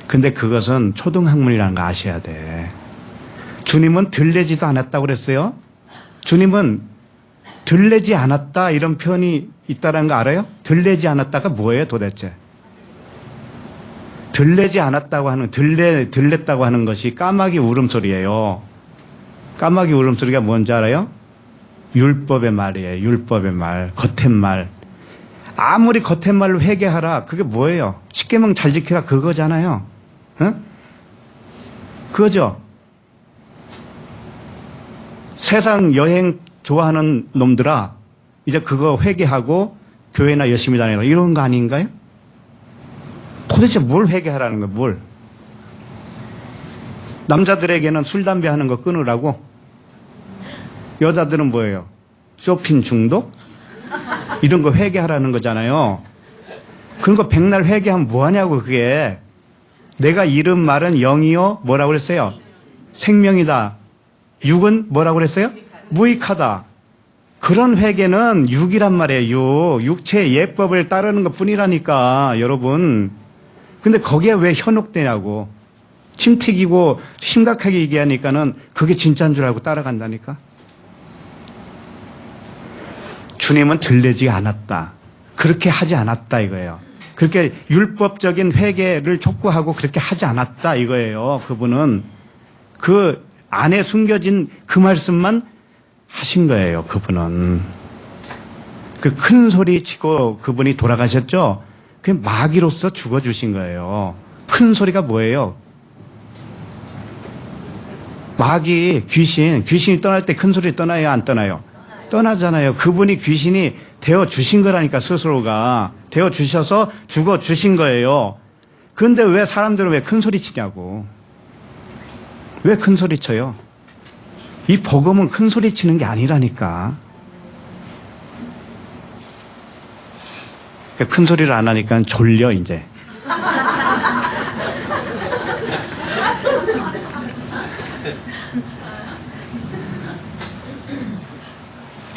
근데 그것은 초등학문이라는 거 아셔야 돼. 주님은 들레지도 않았다고 그랬어요. 주님은 들레지 않았다 이런 표현이 있다는 거 알아요? 들레지 않았다가 뭐예요 도대체? 들레지 않았다고 하는, 들렸다고 하는 것이 까마귀 울음소리예요. 까마귀 울음소리가 뭔지 알아요? 율법의 말이에요. 율법의 말, 겉텄말. 아무리 겉텄말로 회개하라. 그게 뭐예요? 십계명 잘 지키라 그거잖아요. 응? 그거죠. 세상 여행 좋아하는 놈들아, 이제 그거 회개하고 교회나 열심히 다니라 이런 거 아닌가요? 도대체 뭘 회개하라는 거야, 뭘? 남자들에게는 술, 담배 하는 거 끊으라고? 여자들은 뭐예요? 쇼핑 중독? 이런 거 회개하라는 거잖아요. 그런 거 백날 회개하면 뭐하냐고, 그게. 내가 이른 말은 영이요? 뭐라고 그랬어요? 생명이다. 육은 뭐라고 그랬어요? 무익하다. 그런 회개는 육이란 말이에요. 육체의 예법을 따르는 것 뿐이라니까, 여러분. 근데 거기에 왜 현혹되냐고. 침 튀기고 심각하게 얘기하니까는 그게 진짜인 줄 알고 따라간다니까. 주님은 들리지 않았다. 그렇게 하지 않았다 이거예요. 그렇게 율법적인 회개를 촉구하고 그렇게 하지 않았다 이거예요. 그분은 그 안에 숨겨진 그 말씀만 하신 거예요. 그분은 그 큰 소리 치고 그분이 돌아가셨죠. 그 마귀로서 죽어주신 거예요. 큰 소리가 뭐예요? 마귀, 귀신이 떠날 때 큰 소리 떠나요? 안 떠나요? 떠나잖아요. 그분이 귀신이 되어주신 거라니까. 스스로가 되어주셔서 죽어주신 거예요. 그런데 왜 사람들은 왜 큰 소리 치냐고. 왜 큰 소리 쳐요? 이 복음은 큰 소리 치는 게 아니라니까. 큰 소리를 안 하니까 졸려 이제.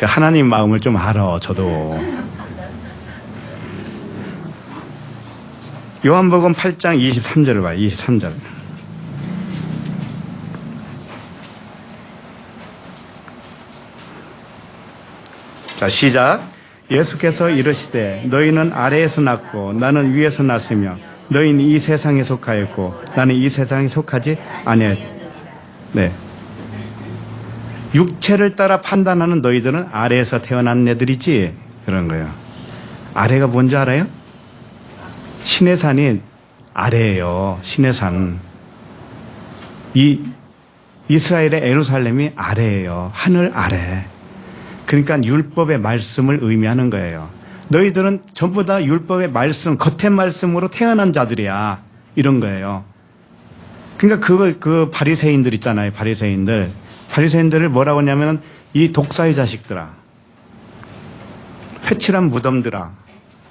하나님 마음을 좀 알아, 저도. 요한복음 8장 23절을 봐요. 23절. 자, 시작. 예수께서 이르시되 너희는 아래에서 났고 나는 위에서 났으며 너희는 이 세상에 속하였고 나는 이 세상에 속하지 아니하였다. 네. 육체를 따라 판단하는 너희들은 아래에서 태어난 애들이지. 그런 거예요. 아래가 뭔지 알아요? 신의 산이 아래예요. 신의 산. 이 이스라엘의 에루살렘이 아래예요. 하늘 아래. 그러니까 율법의 말씀을 의미하는 거예요. 너희들은 전부 다 율법의 말씀, 겉의 말씀으로 태어난 자들이야. 이런 거예요. 그러니까 그 바리새인들 있잖아요. 바리새인들을 뭐라고 하냐면 이 독사의 자식들아, 회칠한 무덤들아,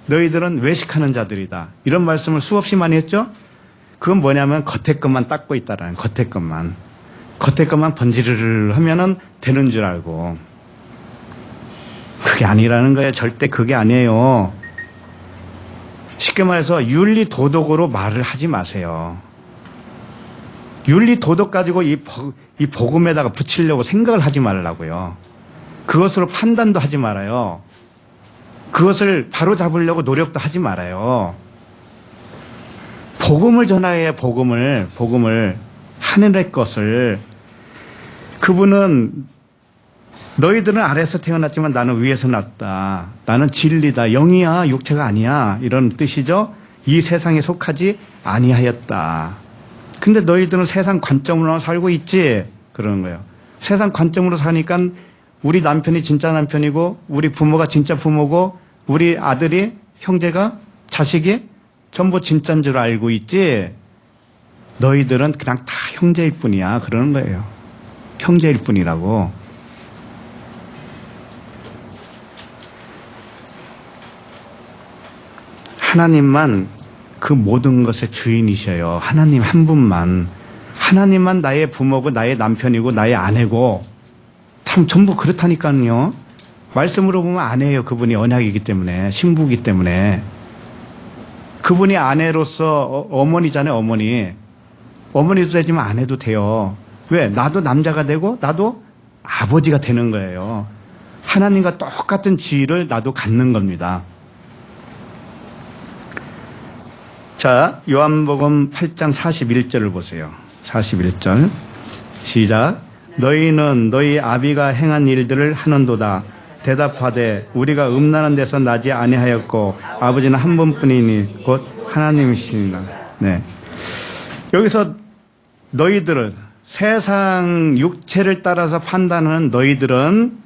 너희들은 외식하는 자들이다. 이런 말씀을 수없이 많이 했죠. 그건 뭐냐면 겉의 것만 닦고 있다라는, 겉의 것만 번지르르 하면은 되는 줄 알고. 그게 아니라는 거예요. 절대 그게 아니에요. 쉽게 말해서 윤리 도덕으로 말을 하지 마세요. 윤리 도덕 가지고 이 복음에다가 붙이려고 생각을 하지 말라고요. 그것으로 판단도 하지 말아요. 그것을 바로 잡으려고 노력도 하지 말아요. 복음을 전하여야 복음을 하늘의 것을. 그분은 너희들은 아래에서 태어났지만 나는 위에서 났다. 나는 진리다. 영이야. 육체가 아니야. 이런 뜻이죠. 이 세상에 속하지 아니하였다. 근데 너희들은 세상 관점으로만 살고 있지. 그러는 거예요. 세상 관점으로 사니까 우리 남편이 진짜 남편이고 우리 부모가 진짜 부모고 우리 아들이 형제가 자식이 전부 진짜인 줄 알고 있지. 너희들은 그냥 다 형제일 뿐이야. 그러는 거예요. 형제일 뿐이라고. 하나님만 그 모든 것의 주인이셔요. 하나님 한 분만. 하나님만 나의 부모고 나의 남편이고 나의 아내고 참 전부 그렇다니까요. 말씀으로 보면 아내예요. 그분이 언약이기 때문에, 신부이기 때문에. 그분이 아내로서 어머니잖아요. 어머니도 되지만 아내도 돼요. 왜? 나도 남자가 되고 나도 아버지가 되는 거예요. 하나님과 똑같은 지위를 나도 갖는 겁니다. 자, 요한복음 8장 41절을 보세요. 41절. 시작. 너희는 너희 아비가 행한 일들을 하는도다. 대답하되 우리가 음란한 데서 나지 아니하였고 아버지는 한 분뿐이니 곧 하나님이시니라. 네. 여기서 너희들은 세상 육체를 따라서 판단하는 너희들은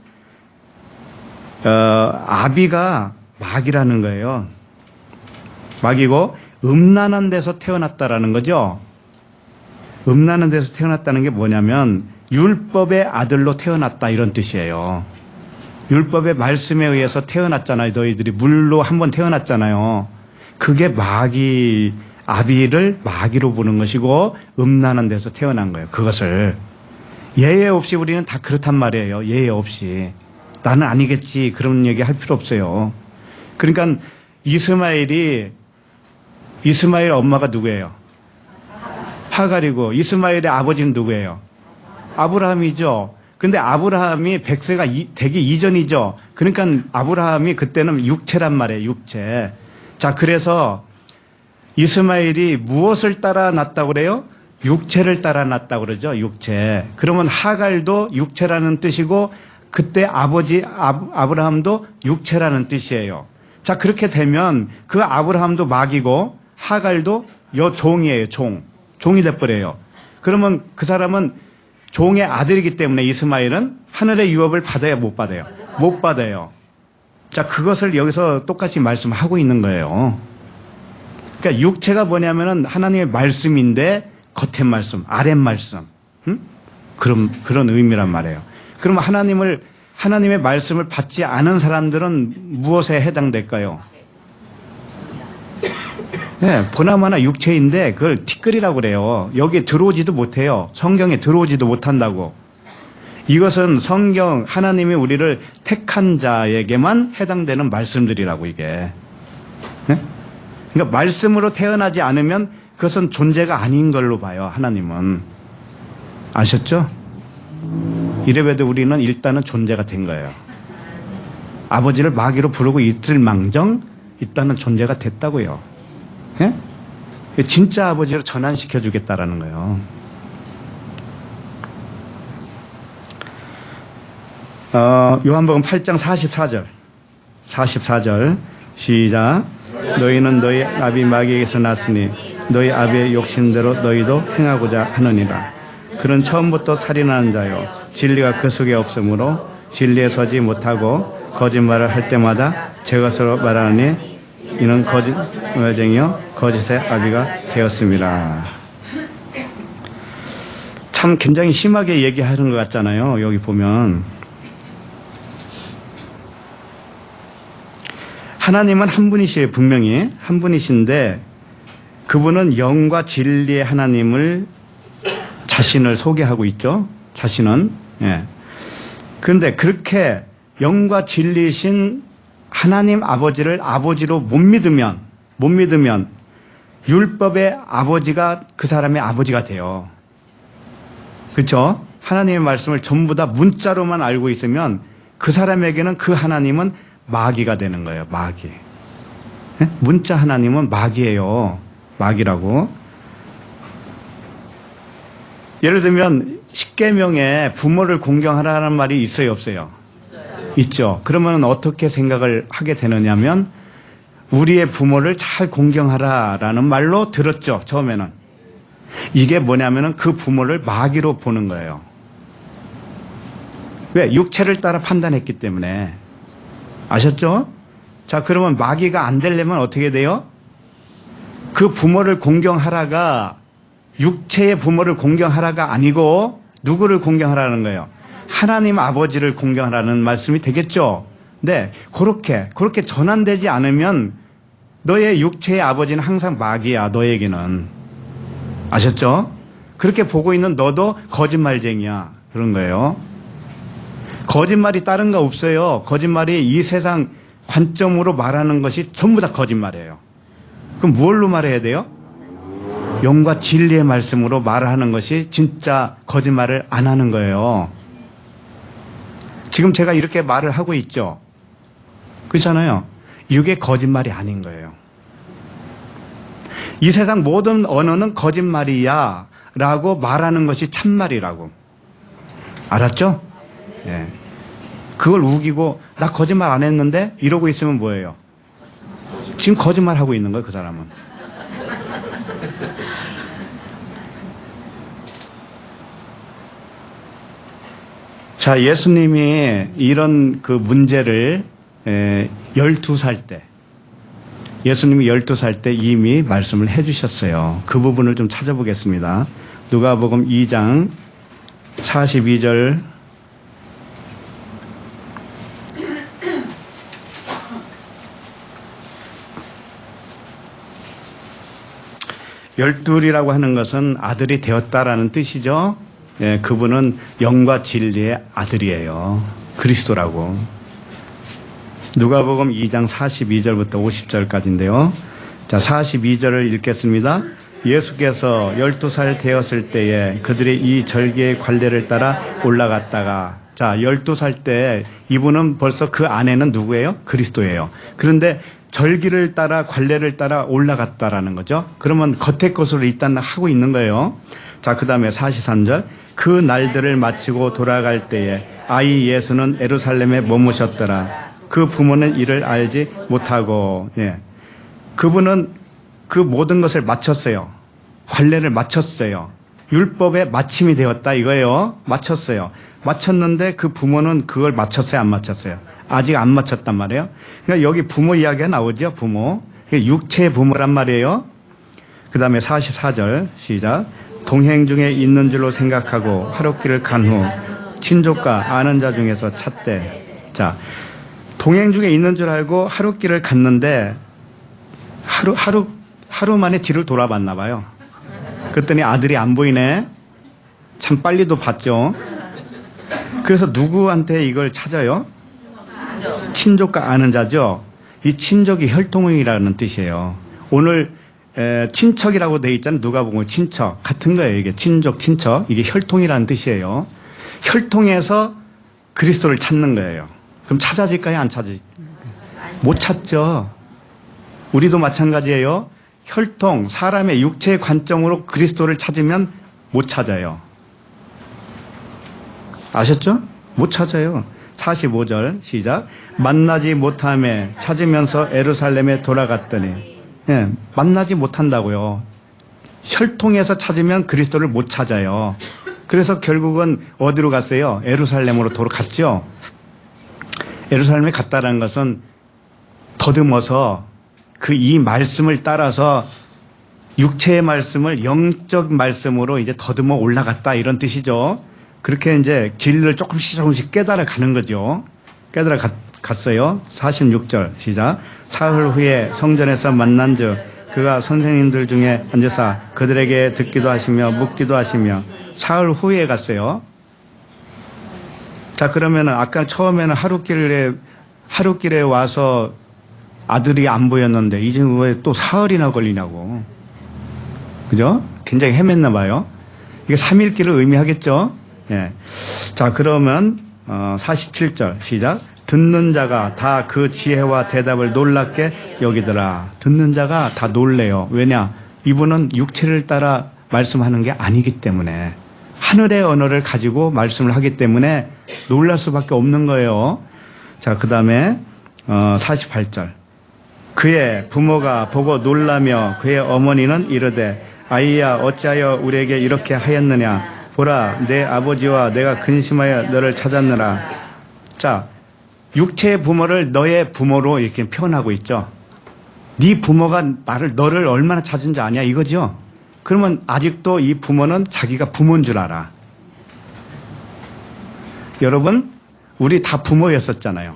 아비가 마귀라는 거예요. 마귀고 음란한 데서 태어났다라는 거죠. 음란한 데서 태어났다는 게 뭐냐면 율법의 아들로 태어났다 이런 뜻이에요. 율법의 말씀에 의해서 태어났잖아요. 너희들이 물로 한번 태어났잖아요. 그게 마귀, 아비를 마귀로 보는 것이고 음란한 데서 태어난 거예요. 그것을 예외 없이 우리는 다 그렇단 말이에요. 예외 없이. 나는 아니겠지 그런 얘기 할 필요 없어요. 그러니까 이스마엘 엄마가 누구예요? 하갈이고 이스마엘의 아버지는 누구예요? 아브라함이죠. 근데 아브라함이 100세가 되기 이전이죠. 그러니까 아브라함이 그때는 육체란 말이에요. 육체. 자, 그래서 이스마엘이 무엇을 따라 났다고 그래요? 육체를 따라 났다고 그러죠. 육체. 그러면 하갈도 육체라는 뜻이고 그때 아브라함도 육체라는 뜻이에요. 자, 그렇게 되면 그 아브라함도 마귀고 하갈도 종이에요. 종이 돼버려요. 그러면 그 사람은 종의 아들이기 때문에 이스마엘은 하늘의 유업을 받아야 못 받아요? 못 받아요. 자, 그것을 여기서 똑같이 말씀하고 있는 거예요. 그러니까 육체가 뭐냐면은 하나님의 말씀인데 겉의 말씀, 아랫 말씀. 그런 의미란 말이에요. 그러면 하나님의 말씀을 받지 않은 사람들은 무엇에 해당될까요? 네, 보나마나 육체인데 그걸 티끌이라고 그래요. 여기에 들어오지도 못해요. 성경에 들어오지도 못한다고. 이것은 성경 하나님이 우리를 택한 자에게만 해당되는 말씀들이라고 이게. 네? 그러니까 말씀으로 태어나지 않으면 그것은 존재가 아닌 걸로 봐요. 하나님은. 아셨죠? 이래봬도 우리는 일단은 존재가 된 거예요. 아버지를 마귀로 부르고 있을 망정 일단은 존재가 됐다고요. 예? 진짜 아버지로 전환시켜 주겠다라는 거예요. 요한복음 8장 44절 시작. 너희는 너희 아비 마귀에게서 났으니 너희 아비의 욕심대로 너희도 행하고자 하느니라. 그는 처음부터 살인하는 자요 진리가 그 속에 없으므로 진리에 서지 못하고 거짓말을 할 때마다 제 것으로 말하니 이는 거짓말쟁이요 거짓의 아비가 되었습니다. 참 굉장히 심하게 얘기하는 것 같잖아요. 여기 보면 하나님은 한 분이시에요. 분명히 한 분이신데 그분은 영과 진리의 하나님을 자신을 소개하고 있죠. 자신은. 예. 그런데 그렇게 영과 진리이신 하나님 아버지를 아버지로 못 믿으면 율법의 아버지가 그 사람의 아버지가 돼요. 그렇죠? 하나님의 말씀을 전부 다 문자로만 알고 있으면 그 사람에게는 그 하나님은 마귀가 되는 거예요. 마귀. 예? 문자 하나님은 마귀예요. 마귀라고. 예를 들면 십계명에 부모를 공경하라는 말이 있어요, 없어요? 있죠. 그러면 어떻게 생각을 하게 되느냐면 우리의 부모를 잘 공경하라라는 말로 들었죠. 처음에는. 이게 뭐냐면은 그 부모를 마귀로 보는 거예요. 왜? 육체를 따라 판단했기 때문에. 아셨죠? 자, 그러면 마귀가 안 되려면 어떻게 돼요? 그 부모를 공경하라가 육체의 부모를 공경하라가 아니고 누구를 공경하라는 거예요? 하나님 아버지를 공경하라는 말씀이 되겠죠? 네, 그렇게 전환되지 않으면 너의 육체의 아버지는 항상 마귀야, 너에게는. 아셨죠? 그렇게 보고 있는 너도 거짓말쟁이야. 그런 거예요. 거짓말이 다른 거 없어요. 거짓말이 이 세상 관점으로 말하는 것이 전부 다 거짓말이에요. 그럼 무엇로 말해야 돼요? 영과 진리의 말씀으로 말하는 것이 진짜 거짓말을 안 하는 거예요. 지금 제가 이렇게 말을 하고 있죠. 그렇잖아요. 이게 거짓말이 아닌 거예요. 이 세상 모든 언어는 거짓말이야 라고 말하는 것이 참말이라고. 알았죠? 예. 그걸 우기고 나 거짓말 안 했는데 이러고 있으면 뭐예요? 지금 거짓말하고 있는 거예요. 그 사람은. 자, 예수님이 이런 그 문제를 12살 때, 예수님이 12살 때 이미 말씀을 해주셨어요. 그 부분을 좀 찾아보겠습니다. 누가복음 2장 42절. 열둘이라고 하는 것은 아들이 되었다라는 뜻이죠. 예, 그분은 영과 진리의 아들이에요. 그리스도라고. 누가복음 2장 42절부터 50절까지인데요. 자, 42절을 읽겠습니다. 예수께서 12살 되었을 때에 그들이 이 절기의 관례를 따라 올라갔다가, 자, 12살 때 이분은 벌써 그 안에는 누구예요? 그리스도예요. 그런데 절기를 따라 관례를 따라 올라갔다라는 거죠. 그러면 겉의 것으로 일단 하고 있는 거예요. 자, 그 다음에 43절. 그 날들을 마치고 돌아갈 때에 아이 예수는 예루살렘에 머무셨더라. 그 부모는 이를 알지 못하고, 예. 그분은 그 모든 것을 마쳤어요. 관례를 마쳤어요. 율법의 마침이 되었다 이거예요. 마쳤어요. 마쳤는데 그 부모는 그걸 마쳤어요, 안 마쳤어요? 아직 안 마쳤단 말이에요. 그러니까 여기 부모 이야기가 나오죠, 부모. 육체의 부모란 말이에요. 그 다음에 44절 시작. 동행 중에 있는 줄로 생각하고 하룻길을 간 후 친족과 아는 자 중에서 찾되. 자, 동행 중에 있는 줄 알고 하룻길을 갔는데 하루 만에 뒤를 돌아봤나 봐요. 그랬더니 아들이 안 보이네. 참 빨리도 봤죠. 그래서 누구한테 이걸 찾아요? 친족과 아는 자죠. 이 친족이 혈통이라는 뜻이에요. 오늘 친척이라고 돼 있잖아요. 누가 보면 친척 같은 거예요. 이게 친족, 친척 이게 혈통이라는 뜻이에요. 혈통에서 그리스도를 찾는 거예요. 그럼 찾아질까요? 안 찾아질까요? 못 찾죠. 우리도 마찬가지예요. 혈통, 사람의 육체의 관점으로 그리스도를 찾으면 못 찾아요. 아셨죠? 못 찾아요. 45절 시작. 만나지 못함에 찾으면서 예루살렘에 돌아갔더니 만나지 못한다고요. 혈통에서 찾으면 그리스도를 못 찾아요. 그래서 결국은 어디로 갔어요? 예루살렘으로 돌아갔죠. 예루살렘에 갔다는 것은 더듬어서 이 말씀을 따라서 육체의 말씀을 영적 말씀으로 이제 더듬어 올라갔다 이런 뜻이죠. 그렇게 이제 길을 조금씩 깨달아 가는 거죠. 깨달아 갔어요. 46절 시작. 사흘 후에 성전에서 만난즉 그가 선생님들 중에 앉아서 그들에게 듣기도 하시며 묻기도 하시며 사흘 후에 갔어요. 자, 그러면은 아까 처음에는 하루길에 와서 아들이 안 보였는데 이제 왜 또 사흘이나 걸리냐고. 그죠? 굉장히 헤맸나 봐요. 이게 3일 길을 의미하겠죠? 예. 자, 그러면 47절 시작. 듣는 자가 다 그 지혜와 대답을 놀랍게 여기더라. 듣는 자가 다 놀래요. 왜냐? 이분은 육체를 따라 말씀하는 게 아니기 때문에 하늘의 언어를 가지고 말씀을 하기 때문에 놀랄 수밖에 없는 거예요. 자, 그 다음에 48절. 그의 부모가 보고 놀라며 그의 어머니는 이르되 아이야 어찌하여 우리에게 이렇게 하였느냐. 보라 내 아버지와 내가 근심하여 너를 찾았느라. 자, 육체의 부모를 너의 부모로 이렇게 표현하고 있죠. 네 부모가 너를 얼마나 찾은 줄 아냐 이거죠. 그러면 아직도 이 부모는 자기가 부모인 줄 알아. 여러분, 우리 다 부모였었잖아요.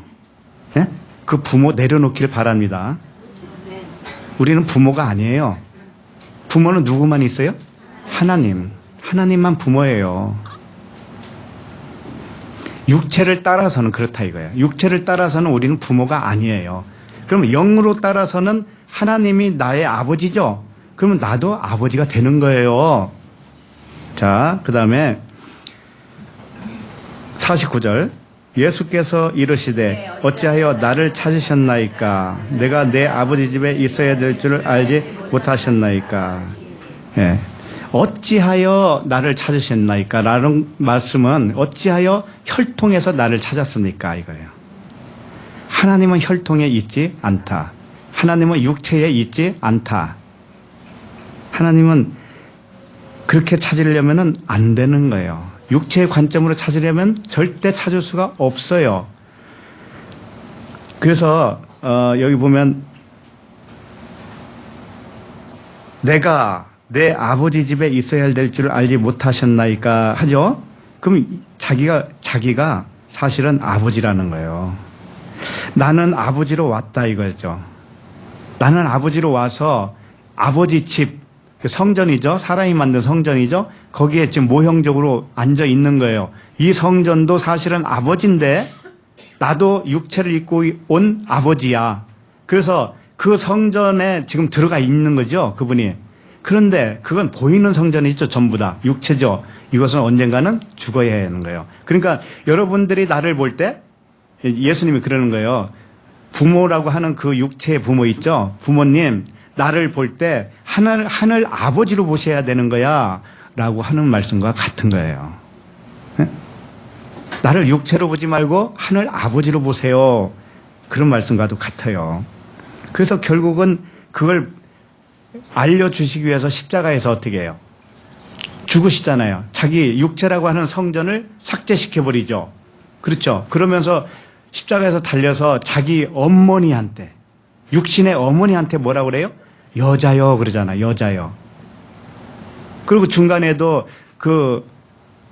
예? 그 부모 내려놓기를 바랍니다. 우리는 부모가 아니에요. 부모는 누구만 있어요? 하나님. 하나님만 부모예요. 육체를 따라서는 그렇다 이거예요. 육체를 따라서는 우리는 부모가 아니에요. 그럼 영으로 따라서는 하나님이 나의 아버지죠. 그러면 나도 아버지가 되는 거예요. 자, 그 다음에 49절. 예수께서 이르시되 어찌하여 나를 찾으셨나이까. 내가 내 아버지 집에 있어야 될 줄을 알지 못하셨나이까. 예. 어찌하여 나를 찾으셨나이까 라는 말씀은 어찌하여 혈통에서 나를 찾았습니까 이거예요. 하나님은 혈통에 있지 않다. 하나님은 육체에 있지 않다. 하나님은 그렇게 찾으려면 안 되는 거예요. 육체의 관점으로 찾으려면 절대 찾을 수가 없어요. 그래서 여기 보면 내가 내 아버지 집에 있어야 될 줄을 알지 못하셨나이까 하죠. 그럼 자기가 사실은 아버지라는 거예요. 나는 아버지로 왔다 이거죠. 나는 아버지로 와서 아버지 집 성전이죠. 사람이 만든 성전이죠. 거기에 지금 모형적으로 앉아 있는 거예요. 이 성전도 사실은 아버지인데 나도 육체를 입고 온 아버지야. 그래서 그 성전에 지금 들어가 있는 거죠. 그분이. 그런데 그건 보이는 성전이죠. 전부 다. 육체죠. 이것은 언젠가는 죽어야 하는 거예요. 그러니까 여러분들이 나를 볼 때 예수님이 그러는 거예요. 부모라고 하는 그 육체의 부모 있죠. 부모님 나를 볼 때 하늘 아버지로 보셔야 되는 거야 라고 하는 말씀과 같은 거예요. 네? 나를 육체로 보지 말고 하늘 아버지로 보세요. 그런 말씀과도 같아요. 그래서 결국은 그걸 알려주시기 위해서 십자가에서 어떻게 해요? 죽으시잖아요. 자기 육체라고 하는 성전을 삭제시켜버리죠. 그렇죠. 그러면서 십자가에서 달려서 자기 어머니한테, 육신의 어머니한테 뭐라고 그래요? 여자여 그러잖아. 여자여. 그리고 중간에도 그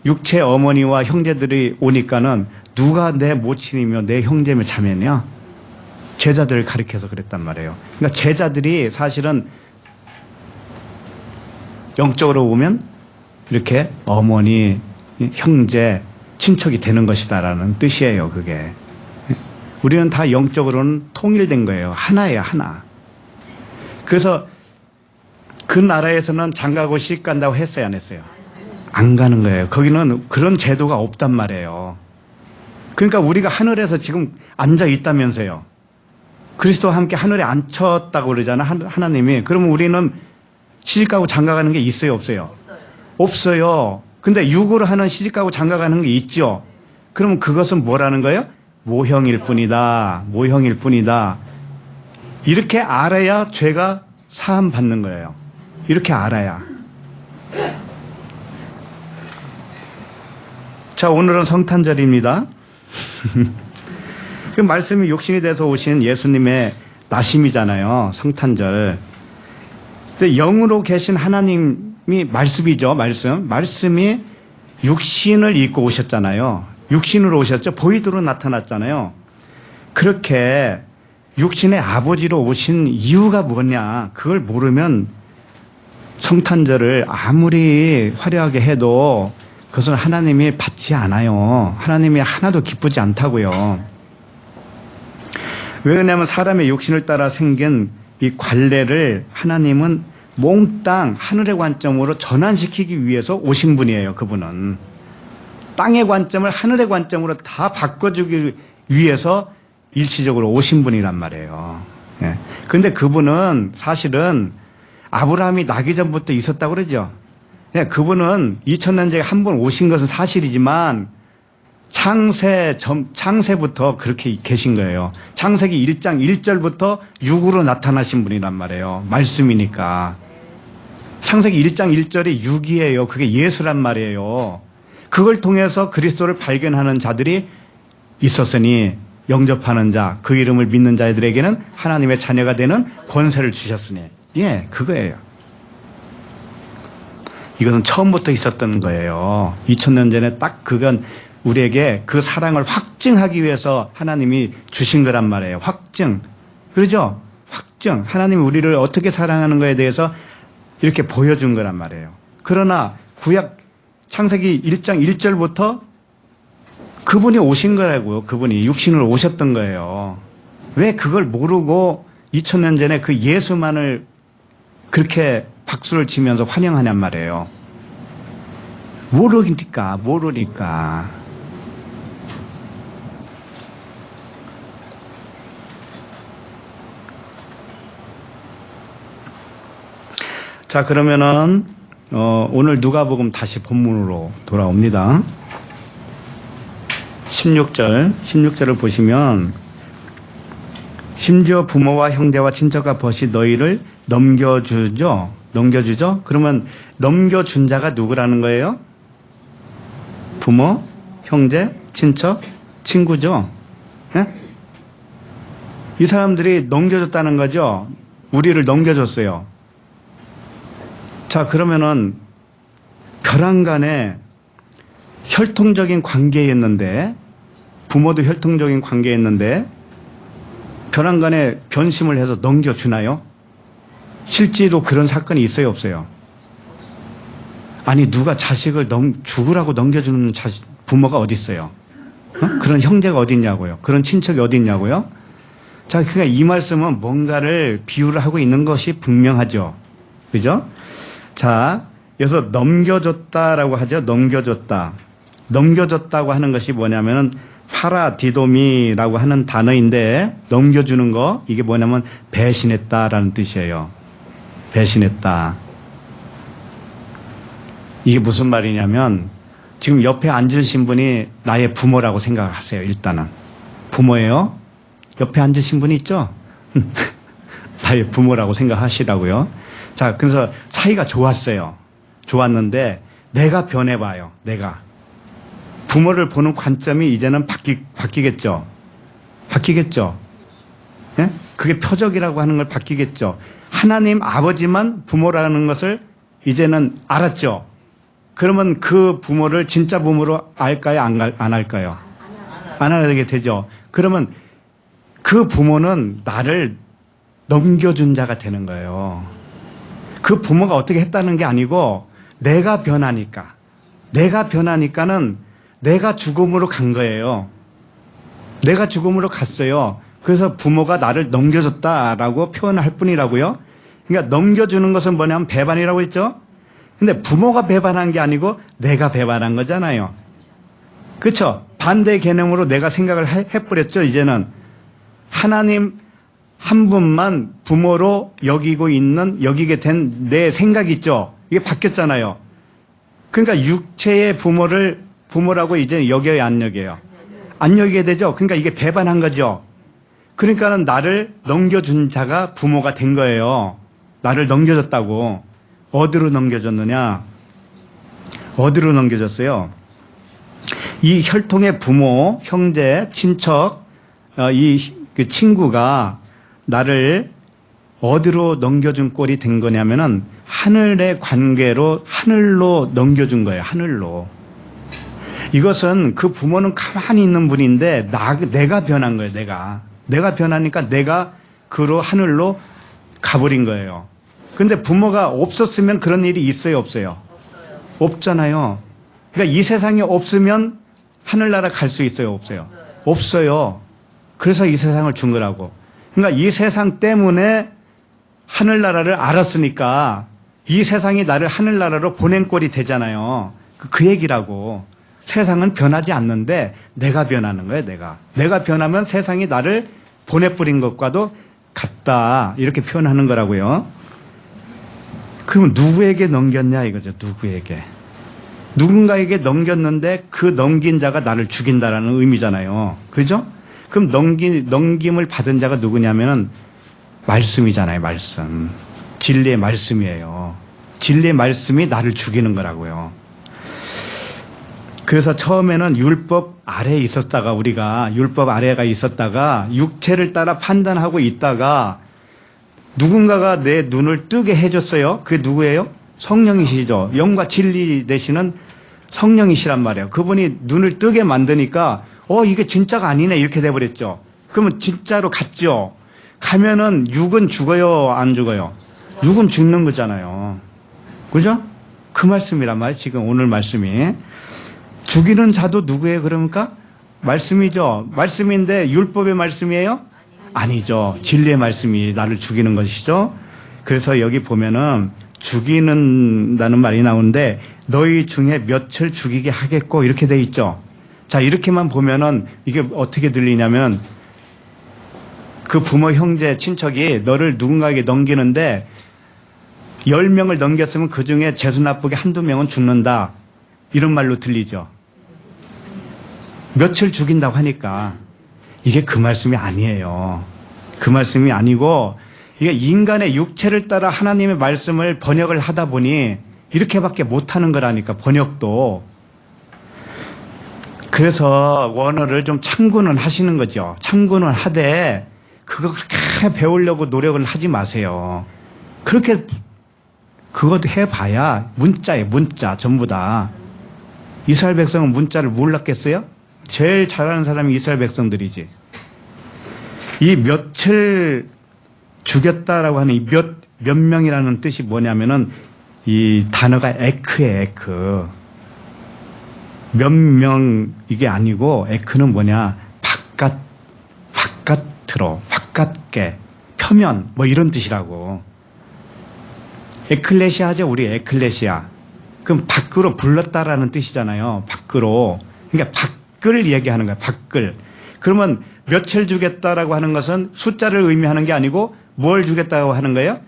육체 어머니와 형제들이 오니까는 누가 내 모친이며 내 형제며 자매냐? 제자들을 가리켜서 그랬단 말이에요. 그러니까 제자들이 사실은 영적으로 보면 이렇게 어머니, 형제, 친척이 되는 것이다라는 뜻이에요, 그게. 우리는 다 영적으로는 통일된 거예요. 하나예요, 하나. 그래서 그 나라에서는 장가고 시집 간다고 했어요, 안 했어요? 안 가는 거예요. 거기는 그런 제도가 없단 말이에요. 그러니까 우리가 하늘에서 지금 앉아 있다면서요. 그리스도와 함께 하늘에 앉혔다고 그러잖아, 하나님이. 그러면 우리는 시집가고 장가가는 게 있어요, 없어요? 없어요. 근데 육으로 하는 시집가고 장가가는 게 있죠. 그러면 그것은 뭐라는 거예요? 모형일 뿐이다. 모형일 뿐이다. 이렇게 알아야 죄가 사함 받는 거예요. 이렇게 알아야. 자, 오늘은 성탄절입니다. 그 말씀이 육신이 돼서 오신 예수님의 나심이잖아요. 성탄절. 근데 영으로 계신 하나님이 말씀이죠. 말씀이 육신을 입고 오셨잖아요. 육신으로 오셨죠. 보이도록 나타났잖아요. 그렇게 육신의 아버지로 오신 이유가 뭐냐, 그걸 모르면 성탄절을 아무리 화려하게 해도 그것은 하나님이 받지 않아요. 하나님이 하나도 기쁘지 않다고요. 왜냐하면 사람의 육신을 따라 생긴 이 관례를 하나님은 몽땅 하늘의 관점으로 전환시키기 위해서 오신 분이에요. 그분은 땅의 관점을 하늘의 관점으로 다 바꿔주기 위해서 일시적으로 오신 분이란 말이에요. 예. 근데 그분은 사실은 아브라함이 나기 전부터 있었다고 그러죠. 예, 그분은 2000년 전에 한 번 오신 것은 사실이지만 창세부터 그렇게 계신 거예요. 창세기 1장 1절부터 육으로 나타나신 분이란 말이에요. 말씀이니까. 창세기 1장 1절이 육이에요. 그게 예수란 말이에요. 그걸 통해서 그리스도를 발견하는 자들이 있었으니 영접하는 자, 그 이름을 믿는 자들에게는 하나님의 자녀가 되는 권세를 주셨으니. 예, 그거예요. 이것은 처음부터 있었던 거예요. 2000년 전에 딱 그건 우리에게 그 사랑을 확증하기 위해서 하나님이 주신 거란 말이에요. 확증. 그러죠? 확증. 하나님이 우리를 어떻게 사랑하는 거에 대해서 이렇게 보여준 거란 말이에요. 그러나 구약 창세기 1장 1절부터 그분이 오신 거라고요. 그분이 육신으로 오셨던 거예요. 왜 그걸 모르고 2000년 전에 그 예수만을 그렇게 박수를 치면서 환영하냔 말이에요. 모르니까. 자, 그러면은 오늘 누가복음 다시 본문으로 돌아옵니다. 16절을 보시면 심지어 부모와 형제와 친척과 벗이 너희를 넘겨주죠? 그러면 넘겨준 자가 누구라는 거예요? 부모, 형제, 친척, 친구죠? 예? 이 사람들이 넘겨줬다는 거죠? 우리를 넘겨줬어요. 자, 그러면은 혈안 간에 혈통적인 관계였는데, 부모도 혈통적인 관계였는데 혈안 간에 변심을 해서 넘겨주나요? 실제로 그런 사건이 있어요, 없어요? 아니, 누가 자식을 죽으라고 넘겨주는 부모가 어디 있어요? 그런 형제가 어디 있냐고요? 그런 친척이 어디 있냐고요? 자, 그러니까 이 말씀은 뭔가를 비유를 하고 있는 것이 분명하죠. 그죠? 자, 여기서 넘겨줬다라고 하죠. 넘겨줬다고 하는 것이 뭐냐면은 파라디도미라고 하는 단어인데, 넘겨주는 거, 이게 뭐냐면 배신했다라는 뜻이에요. 배신했다. 이게 무슨 말이냐면, 지금 옆에 앉으신 분이 나의 부모라고 생각하세요. 일단은 부모예요. 옆에 앉으신 분이 있죠? 나의 부모라고 생각하시라고요. 자, 그래서 사이가 좋았어요. 좋았는데 내가 변해봐요. 내가 부모를 보는 관점이 이제는 바뀌겠죠. 예? 그게 표적이라고 하는 걸 바뀌겠죠. 하나님 아버지만 부모라는 것을 이제는 알았죠. 그러면 그 부모를 진짜 부모로 알까요? 안 할까요? 안 하게 되죠. 그러면 그 부모는 나를 넘겨준 자가 되는 거예요. 그 부모가 어떻게 했다는 게 아니고 내가 변하니까는 내가 죽음으로 간 거예요. 내가 죽음으로 갔어요. 그래서 부모가 나를 넘겨줬다라고 표현할 뿐이라고요. 그러니까 넘겨주는 것은 뭐냐면 배반이라고 했죠. 근데 부모가 배반한 게 아니고 내가 배반한 거잖아요. 그렇죠? 반대 개념으로 내가 생각을 해버렸죠. 이제는 하나님 한 분만 부모로 여기게 된 내 생각 있죠. 이게 바뀌었잖아요. 그러니까 육체의 부모를 부모라고 이제 여겨요, 안 여겨요? 안 여기게 되죠. 그러니까 이게 배반한 거죠. 그러니까는 나를 넘겨준 자가 부모가 된 거예요. 나를 넘겨줬다고. 어디로 넘겨줬느냐? 어디로 넘겨줬어요? 이 혈통의 부모, 형제, 친척, 그 친구가 나를 어디로 넘겨준 꼴이 된 거냐면은 하늘의 관계로 하늘로 넘겨준 거예요. 하늘로. 이것은 그 부모는 가만히 있는 분인데 내가 변한 거예요. 내가 변하니까 내가 그로 하늘로 가버린 거예요. 근데 부모가 없었으면 그런 일이 있어요, 없어요? 없잖아요. 그러니까 이 세상에 없으면 하늘나라 갈 수 있어요, 없어요? 없어요. 그래서 이 세상을 준 거라고. 그러니까 이 세상 때문에 하늘나라를 알았으니까 이 세상이 나를 하늘나라로 보낸 꼴이 되잖아요. 그 얘기라고. 세상은 변하지 않는데 내가 변하는 거예요, 내가 변하면 세상이 나를 보내버린 것과도 같다. 이렇게 표현하는 거라고요. 그러면 누구에게 넘겼냐 이거죠, 누구에게. 누군가에게 넘겼는데 그 넘긴 자가 나를 죽인다라는 의미잖아요. 그죠? 그럼 넘김을 받은 자가 누구냐면은 말씀이잖아요, 말씀. 진리의 말씀이에요. 진리의 말씀이 나를 죽이는 거라고요. 그래서 처음에는 율법 아래에 있었다가 우리가 율법 아래가 있었다가 육체를 따라 판단하고 있다가 누군가가 내 눈을 뜨게 해줬어요. 그게 누구예요? 성령이시죠. 영과 진리 되시는 성령이시란 말이에요. 그분이 눈을 뜨게 만드니까 이게 진짜가 아니네 이렇게 돼버렸죠. 그러면 진짜로 갔죠. 가면은 육은 죽어요, 안 죽어요? 육은 죽는 거잖아요. 그죠? 그 말씀이란 말이에요. 지금 오늘 말씀이. 죽이는 자도 누구예요, 그러니까? 말씀이죠. 말씀인데 율법의 말씀이에요? 아니죠. 진리의 말씀이 나를 죽이는 것이죠. 그래서 여기 보면은 죽이는다는 말이 나오는데 너희 중에 몇을 죽이게 하겠고 이렇게 돼 있죠. 자, 이렇게만 보면은 이게 어떻게 들리냐면 그 부모, 형제, 친척이 너를 누군가에게 넘기는데 10명을 넘겼으면 그 중에 재수 나쁘게 한두 명은 죽는다. 이런 말로 들리죠. 몇을 죽인다고 하니까 이게 그 말씀이 아니에요. 그 말씀이 아니고 이게 인간의 육체를 따라 하나님의 말씀을 번역을 하다 보니 이렇게밖에 못하는 거라니까, 번역도. 그래서 원어를 좀 참고는 하시는 거죠. 참고는 하되 그거 그렇게 배우려고 노력을 하지 마세요. 그렇게 그것도 해봐야 문자예요, 문자 전부 다. 이스라엘 백성은 문자를 몰랐겠어요? 제일 잘하는 사람이 이스라엘 백성들이지. 이 몇을 죽였다라고 하는 이 몇 명이라는 뜻이 뭐냐면은 이 단어가 에크예요, 에크. 몇 명 이게 아니고 에크는 뭐냐? 바깥으로, 바깥게, 표면 뭐 이런 뜻이라고. 에클레시아죠, 우리 에클레시아. 그럼 밖으로 불렀다라는 뜻이잖아요. 밖으로. 그러니까 밖을 얘기하는 거야. 밖을. 그러면 몇을 주겠다라고 하는 것은 숫자를 의미하는 게 아니고 뭘 주겠다고 하는 거예요?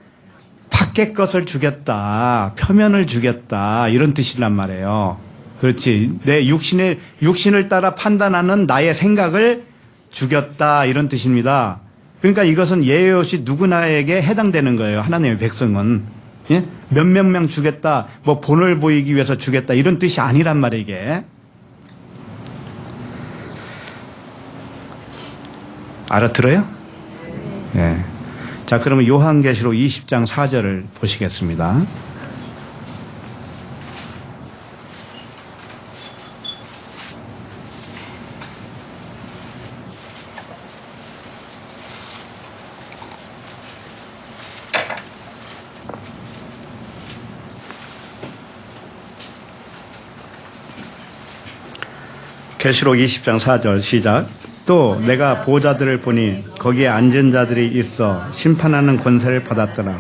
밖의 것을 주겠다. 표면을 주겠다. 이런 뜻이란 말이에요. 그렇지. 내 육신을 따라 판단하는 나의 생각을 주겠다. 이런 뜻입니다. 그러니까 이것은 예외 없이 누구나에게 해당되는 거예요. 하나님의 백성은. 예? 몇몇 명 주겠다, 뭐 본을 보이기 위해서 주겠다, 이런 뜻이 아니란 말이에요, 이게. 알아들어요? 예. 자, 그러면 요한계시록 20장 4절을 보시겠습니다.
계시록 20장 4절 시작. 또 내가 보좌들을 보니 거기에 앉은 자들이 있어 심판하는 권세를 받았더라.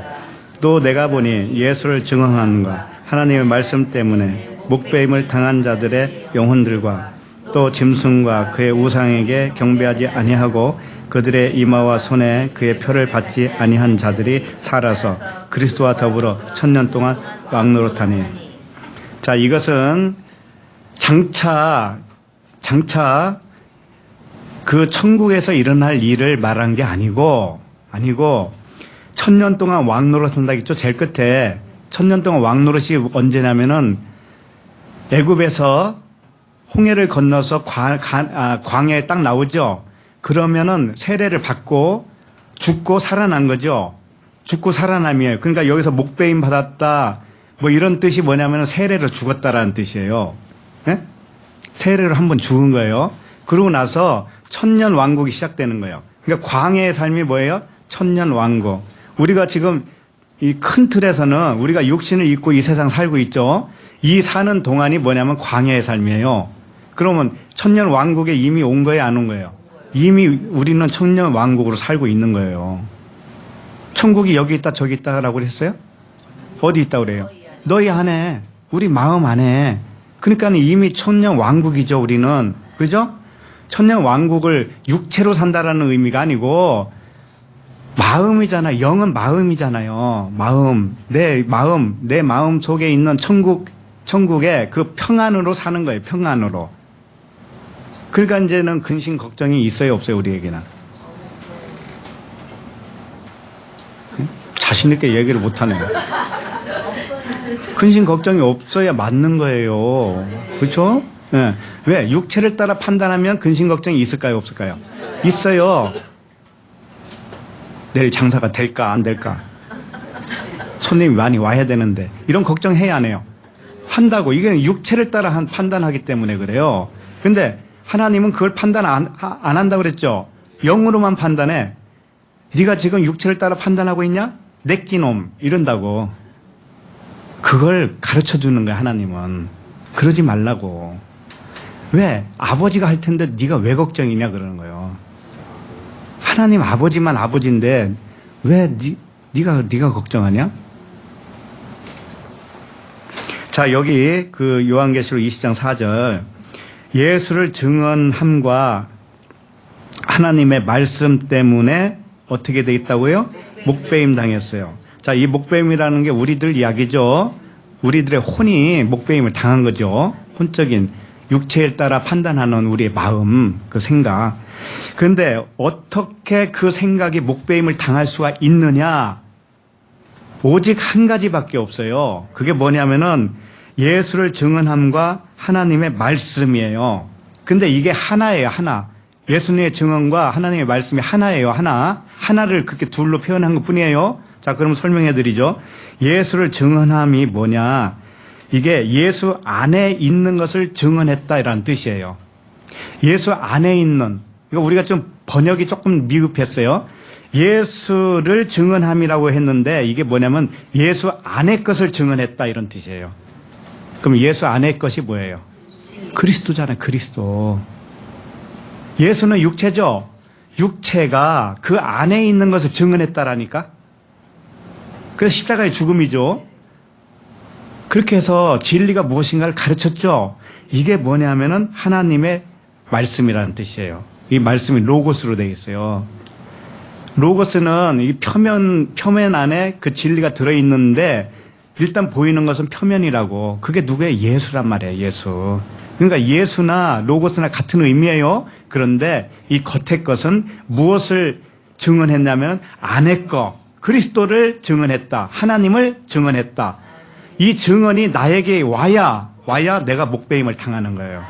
또 내가 보니 예수를 증언하는가 하나님의 말씀 때문에 목배임을 당한 자들의 영혼들과 또 짐승과 그의 우상에게 경배하지 아니하고 그들의 이마와 손에 그의 표를 받지 아니한 자들이 살아서 그리스도와 더불어 1000년 동안 왕노릇하니. 자, 이것은 장차 그 천국에서 일어날 일을 말한 게 아니고 1000년 동안 왕노릇한다 했죠. 제일 끝에 1000년 동안 왕노릇이 언제냐면은 애굽에서 홍해를 건너서 광야에 딱 나오죠. 그러면은 세례를 받고 죽고 살아난 거죠. 죽고 살아남이에요. 그러니까 여기서 목배임 받았다 뭐 이런 뜻이 뭐냐면 세례를 죽었다라는 뜻이에요. 네? 세례를 한번 죽은 거예요. 그러고 나서 1000년 왕국이 시작되는 거예요. 그러니까 광야의 삶이 뭐예요? 1000년 왕국. 우리가 지금 이 큰 틀에서는 우리가 육신을 입고 이 세상 살고 있죠. 이 사는 동안이 뭐냐면 광야의 삶이에요. 그러면 1000년 왕국에 이미 온 거예요, 안 온 거예요? 이미 우리는 1000년 왕국으로 살고 있는 거예요. 천국이 여기 있다 저기 있다라고 그랬어요? 어디 있다 그래요? 너희 안에, 우리 마음 안에. 그러니까 이미 1000년 왕국이죠, 우리는. 그죠? 1000년 왕국을 육체로 산다라는 의미가 아니고 마음이잖아. 영은 마음이잖아요. 마음. 내 마음 속에 있는 천국의 그 평안으로 사는 거예요. 평안으로. 그러니까 이제는 근심 걱정이 있어요, 없어요, 우리에게는? 자신있게 얘기를 못하네요. 근심 걱정이 없어야 맞는 거예요. 그렇죠? 네. 왜? 육체를 따라 판단하면 근심 걱정이 있을까요, 없을까요? 있어요. 내일 장사가 될까 안 될까? 손님이 많이 와야 되는데 이런 걱정해야 안 해요. 한다고. 이게 육체를 따라 판단하기 때문에 그래요. 근데 하나님은 그걸 판단 안 한다고 그랬죠. 영으로만 판단해. 네가 지금 육체를 따라 판단하고 있냐? 내끼놈 이런다고. 그걸 가르쳐 주는 거야, 하나님은. 그러지 말라고. 왜? 아버지가 할 텐데 네가 왜 걱정이냐 그러는 거예요. 하나님 아버지만 아버지인데 왜 네가 걱정하냐? 자, 여기 그 요한계시록 20장 4절. 예수를 증언함과 하나님의 말씀 때문에 어떻게 돼 있다고요? 목배임 당했어요. 자, 이 목배임이라는 게 우리들 이야기죠. 우리들의 혼이 목배임을 당한 거죠. 혼적인 육체에 따라 판단하는 우리의 마음, 그 생각. 그런데 어떻게 그 생각이 목배임을 당할 수가 있느냐? 오직 한 가지밖에 없어요. 그게 뭐냐면은 예수를 증언함과 하나님의 말씀이에요. 근데 이게 하나예요, 하나. 예수님의 증언과 하나님의 말씀이 하나예요, 하나. 하나를 그렇게 둘로 표현한 것 뿐이에요. 자, 그럼 설명해 드리죠. 예수를 증언함이 뭐냐? 이게 예수 안에 있는 것을 증언했다라는 뜻이에요. 예수 안에 있는. 이거 우리가 좀 번역이 조금 미흡했어요. 예수를 증언함이라고 했는데 이게 뭐냐면 예수 안의 것을 증언했다 이런 뜻이에요. 그럼 예수 안의 것이 뭐예요? 그리스도잖아요, 그리스도. 예수는 육체죠. 육체가 그 안에 있는 것을 증언했다라니까. 그래서 십자가의 죽음이죠. 그렇게 해서 진리가 무엇인가를 가르쳤죠. 이게 뭐냐면은 하나님의 말씀이라는 뜻이에요. 이 말씀이 로고스로 되어 있어요. 로고스는 이 표면 안에 그 진리가 들어있는데 일단 보이는 것은 표면이라고. 그게 누구예요? 예수란 말이에요, 예수. 그러니까 예수나 로고스나 같은 의미예요. 그런데 이 겉의 것은 무엇을 증언했냐면 안의 거, 그리스도를 증언했다. 하나님을 증언했다. 이 증언이 나에게 와야 내가 목배임을 당하는 거예요.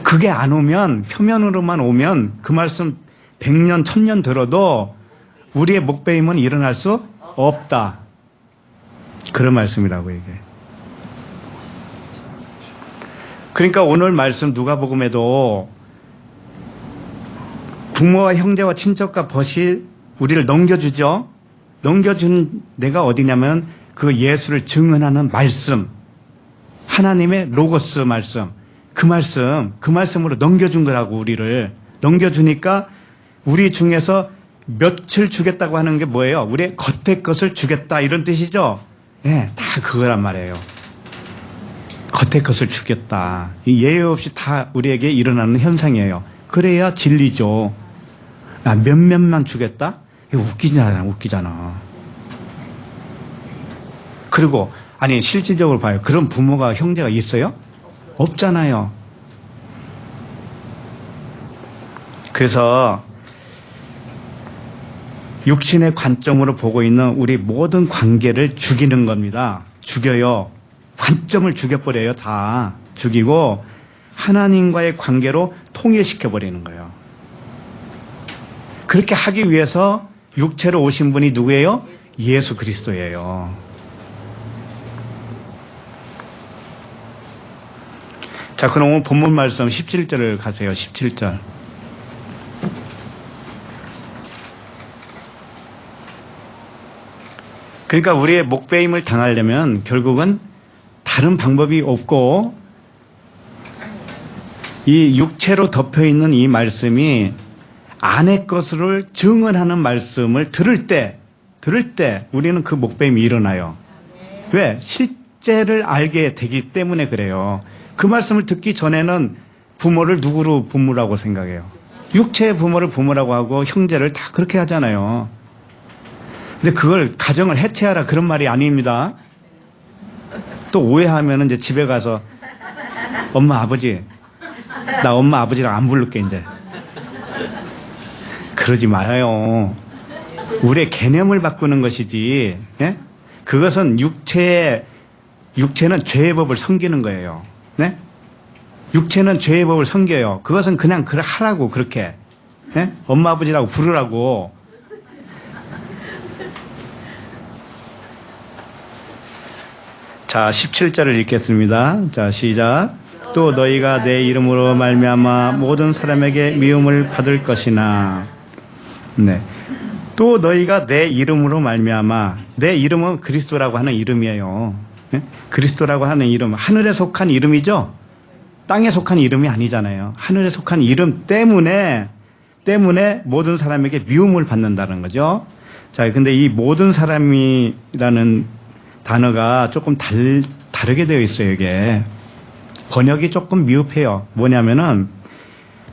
그게 안 오면, 표면으로만 오면 그 말씀 100년, 1000년 들어도 우리의 목배임은 일어날 수 없다. 그런 말씀이라고 이게. 그러니까 오늘 말씀 누가복음에도 부모와 형제와 친척과 벗이 우리를 넘겨주죠. 넘겨준 데가 어디냐면 그 예수를 증언하는 말씀, 하나님의 로고스 말씀, 그 말씀으로 넘겨준 거라고, 우리를. 넘겨주니까 우리 중에서 몇을 주겠다고 하는 게 뭐예요? 우리의 겉의 것을 주겠다, 이런 뜻이죠? 예, 다 그거란 말이에요. 겉의 것을 주겠다. 예외 없이 다 우리에게 일어나는 현상이에요. 그래야 진리죠. 몇몇만 주겠다? 이거 웃기잖아. 그리고, 아니, 실질적으로 봐요. 그런 부모가, 형제가 있어요? 없잖아요. 그래서, 육신의 관점으로 보고 있는 우리 모든 관계를 죽이는 겁니다. 죽여요. 관점을 죽여버려요. 다 죽이고 하나님과의 관계로 통일시켜버리는 거예요. 그렇게 하기 위해서 육체로 오신 분이 누구예요? 예수 그리스도예요. 자, 그럼 오늘 본문 말씀 17절을 가세요. 17절. 그러니까 우리의 목배임을 당하려면 결국은 다른 방법이 없고, 이 육체로 덮여있는 이 말씀이 안의 것을 증언하는 말씀을 들을 때 우리는 그 목배임이 일어나요. 왜? 실제를 알게 되기 때문에 그래요. 그 말씀을 듣기 전에는 부모를 누구로 부모라고 생각해요? 육체의 부모를 부모라고 하고 형제를 다 그렇게 하잖아요. 근데 그걸 가정을 해체하라, 그런 말이 아닙니다. 또 오해하면 이제 집에 가서 엄마 아버지, 나 엄마 아버지랑 안 부를게 이제. 그러지 말아요. 우리의 개념을 바꾸는 것이지. 예? 그것은 육체는 죄의 법을 섬기는 거예요. 네? 육체는 죄의 법을 섬겨요. 그것은 그냥 하라고, 그렇게. 예? 엄마 아버지라고 부르라고. 자, 17절을 읽겠습니다. 자, 시작. 또 너희가 내 이름으로 말미암아 모든 사람에게 미움을 받을 것이나. 네. 또 너희가 내 이름으로 말미암아. 내 이름은 그리스도라고 하는 이름이에요. 네? 그리스도라고 하는 이름, 하늘에 속한 이름이죠. 땅에 속한 이름이 아니잖아요. 하늘에 속한 이름 때문에 모든 사람에게 미움을 받는다는 거죠. 자, 근데 이 모든 사람이라는 단어가 조금 다르게 되어 있어요, 이게. 번역이 조금 미흡해요. 뭐냐면은,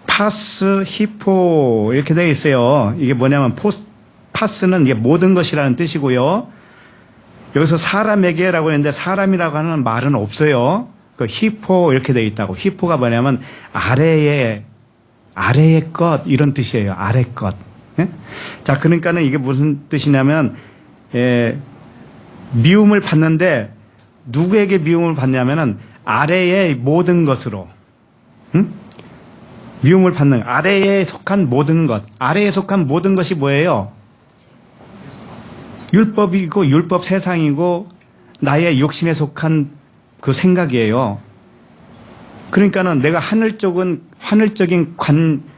파스, 히포, 이렇게 되어 있어요. 이게 뭐냐면, 파스는 이게 모든 것이라는 뜻이고요. 여기서 사람에게라고 했는데, 사람이라고 하는 말은 없어요. 그 히포, 이렇게 되어 있다고. 히포가 뭐냐면, 아래의 것, 이런 뜻이에요. 아래 것. 예? 자, 그러니까는 이게 무슨 뜻이냐면, 미움을 받는데 누구에게 미움을 받냐면은 아래의 모든 것으로, 응? 미움을 받는, 아래에 속한 모든 것. 아래에 속한 모든 것이 뭐예요? 율법이고 율법 세상이고 나의 욕심에 속한 그 생각이에요. 그러니까는 내가 하늘적인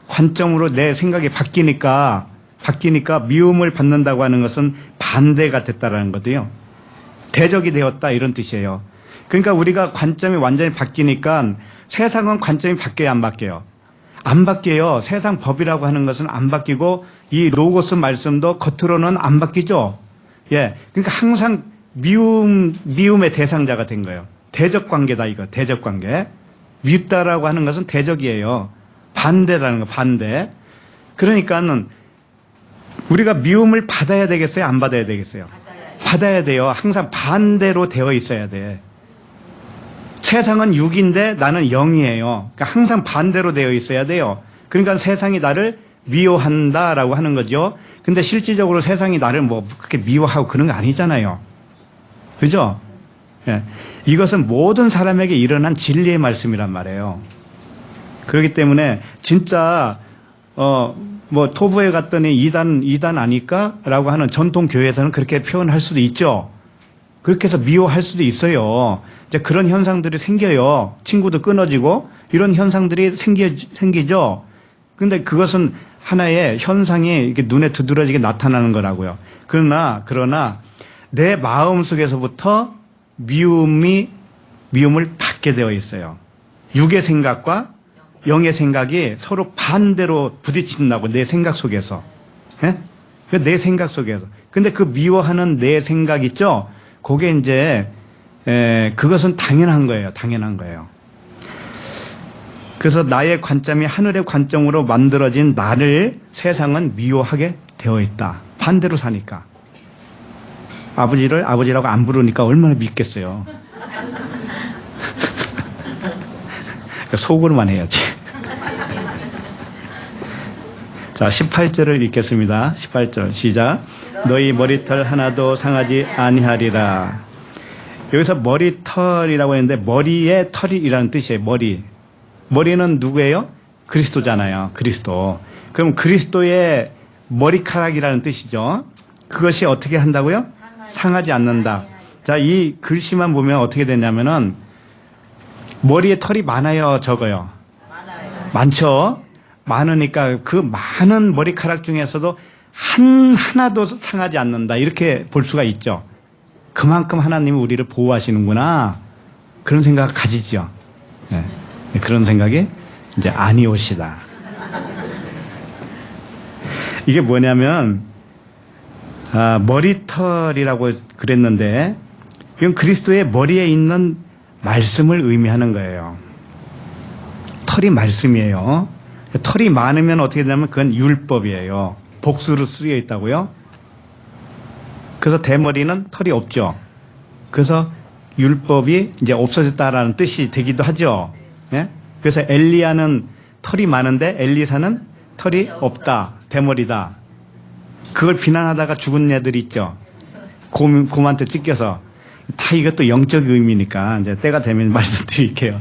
관점으로 내 생각이 바뀌니까 미움을 받는다고 하는 것은 반대가 됐다라는 거고요. 대적이 되었다, 이런 뜻이에요. 그러니까 우리가 관점이 완전히 바뀌니까 세상은 관점이 바뀌어요, 안 바뀌어요? 안 바뀌어요. 세상 법이라고 하는 것은 안 바뀌고 이 로고스 말씀도 겉으로는 안 바뀌죠. 예, 그러니까 항상 미움의 대상자가 된 거예요. 대적 관계다, 이거. 대적 관계. 밉다라고 하는 것은 대적이에요. 반대라는 거, 반대. 그러니까는 우리가 미움을 받아야 되겠어요, 안 받아야 되겠어요? 받아야 돼요. 항상 반대로 되어 있어야 돼. 세상은 6인데 나는 0이에요. 그러니까 항상 반대로 되어 있어야 돼요. 그러니까 세상이 나를 미워한다라고 하는 거죠. 근데 실질적으로 세상이 나를 뭐 그렇게 미워하고 그런 거 아니잖아요. 그죠? 예. 이것은 모든 사람에게 일어난 진리의 말씀이란 말이에요. 그렇기 때문에 진짜 뭐 토부에 갔더니 이단 아닐까? 라고 하는 전통 교회에서는 그렇게 표현할 수도 있죠. 그렇게 해서 미워할 수도 있어요. 이제 그런 현상들이 생겨요. 친구도 끊어지고 이런 현상들이 생기죠. 근데 그것은 하나의 현상이 이렇게 눈에 두드러지게 나타나는 거라고요. 그러나 내 마음 속에서부터 미움을 받게 되어 있어요. 육의 생각과 영의 생각이 서로 반대로 부딪힌다고, 내 생각 속에서. 예? 내 생각 속에서. 근데 그 미워하는 내 생각 있죠? 그게 이제, 그것은 당연한 거예요. 당연한 거예요. 그래서 나의 관점이 하늘의 관점으로 만들어진 나를 세상은 미워하게 되어 있다. 반대로 사니까. 아버지를 아버지라고 안 부르니까 얼마나 믿겠어요. 속으로만 해야지. 자, 18절을 읽겠습니다. 18절 시작. 너희 머리털 하나도 상하지 아니하리라. 여기서 머리털이라고 했는데 머리에 털이라는 뜻이에요. 머리는 누구예요? 그리스도잖아요. 그리스도. 그럼 그리스도의 머리카락이라는 뜻이죠. 그것이 어떻게 한다고요? 상하지 않는다. 자, 이 글씨만 보면 어떻게 되냐면은 머리에 털이 많아요, 적어요? 많죠? 많으니까 그 많은 머리카락 중에서도 하나도 상하지 않는다. 이렇게 볼 수가 있죠. 그만큼 하나님이 우리를 보호하시는구나. 그런 생각 가지죠. 네. 그런 생각이 이제 아니오시다. 이게 뭐냐면, 머리털이라고 그랬는데, 이건 그리스도의 머리에 있는 말씀을 의미하는 거예요. 털이 말씀이에요. 털이 많으면 어떻게 되냐면 그건 율법이에요. 복수로 쓰여 있다고요. 그래서 대머리는 털이 없죠. 그래서 율법이 이제 없어졌다라는 뜻이 되기도 하죠. 예? 그래서 엘리야는 털이 많은데 엘리사는 털이 없다. 대머리다. 그걸 비난하다가 죽은 애들이 있죠. 곰한테 찢겨서. 다 이것도 영적 의미니까 이제 때가 되면 말씀드릴게요.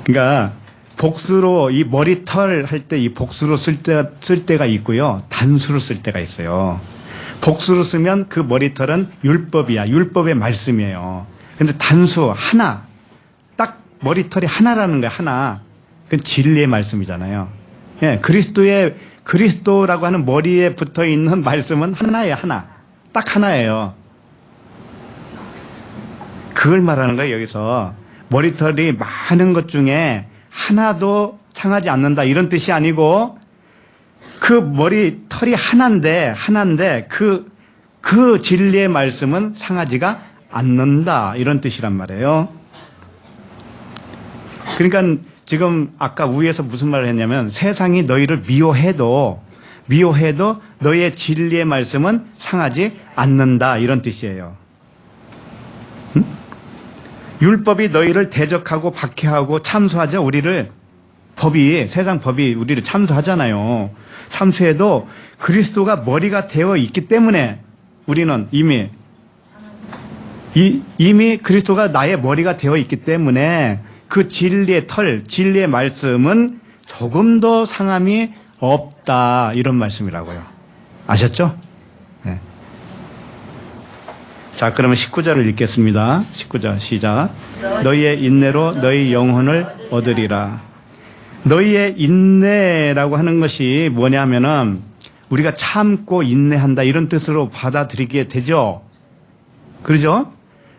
그러니까 복수로 이 머리털 할 때 이 복수로 쓸 때가 있고요. 단수로 쓸 때가 있어요. 복수로 쓰면 그 머리털은 율법이야. 율법의 말씀이에요. 근데 단수 하나, 딱 머리털이 하나라는 거야. 하나. 그건 진리의 말씀이잖아요. 예, 그리스도라고 하는 머리에 붙어 있는 말씀은 하나예요. 하나. 딱 하나예요. 그걸 말하는 거예요. 여기서 머리털이 많은 것 중에 하나도 상하지 않는다 이런 뜻이 아니고 그 머리털이 하나인데 그 진리의 말씀은 상하지가 않는다 이런 뜻이란 말이에요. 그러니까 지금 아까 위에서 무슨 말을 했냐면 세상이 너희를 미워해도 너희의 진리의 말씀은 상하지 않는다 이런 뜻이에요. 응? 율법이 너희를 대적하고 박해하고 참수하죠. 세상 법이 우리를 참수하잖아요. 참수해도 그리스도가 머리가 되어 있기 때문에 우리는 이미 그리스도가 나의 머리가 되어 있기 때문에 그 진리의 말씀은 조금도 상함이 없다 이런 말씀이라고요. 아셨죠? 네. 자, 그러면 19절을 읽겠습니다. 19절 시작. 너희의 인내로 너희 영혼을 얻으리라. 너희의 인내라고 하는 것이 뭐냐면은 우리가 참고 인내한다 이런 뜻으로 받아들이게 되죠. 그러죠?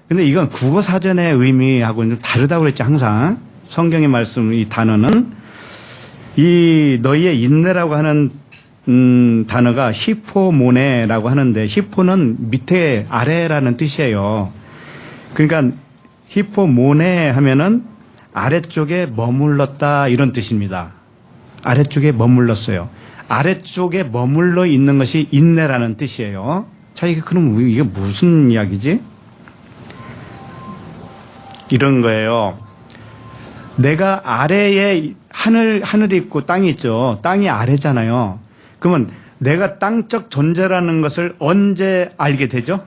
근데 이건 국어사전의 의미하고는 좀 다르다고 그랬죠. 항상 성경의 말씀 이 단어는 이 너희의 인내라고 하는 단어가 히포모네라고 하는데 히포는 밑에 아래라는 뜻이에요. 그러니까 히포모네 하면은 아래쪽에 머물렀다 이런 뜻입니다. 아래쪽에 머물렀어요. 아래쪽에 머물러 있는 것이 인내라는 뜻이에요. 자, 그럼 이게 무슨 이야기지? 이런 거예요. 내가 아래에 하늘이 있고 땅이 있죠. 땅이 아래잖아요. 그러면 내가 땅적 존재라는 것을 언제 알게 되죠?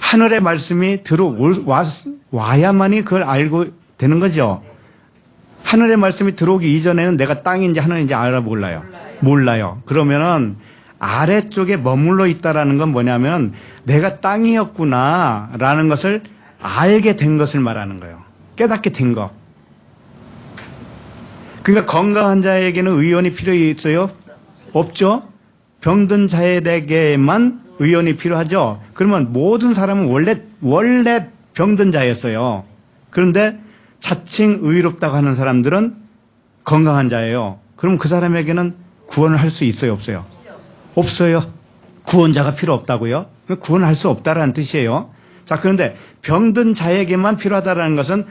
하늘의 말씀이 와야만이 그걸 알고 되는 거죠. 하늘의 말씀이 들어오기 이전에는 내가 땅인지 하늘인지 몰라요. 그러면은 아래쪽에 머물러 있다라는 건 뭐냐면 내가 땅이었구나라는 것을 알게 된 것을 말하는 거예요. 깨닫게 된 거. 그러니까 건강한 자에게는 의원이 필요 있어요? 없죠? 병든 자에게만 의원이 필요하죠? 그러면 모든 사람은 원래 병든 자였어요. 그런데 자칭 의롭다고 하는 사람들은 건강한 자예요. 그럼 그 사람에게는 구원을 할 수 있어요, 없어요? 없어요. 구원자가 필요 없다고요? 구원할 수 없다라는 뜻이에요. 자, 그런데 병든 자에게만 필요하다라는 것은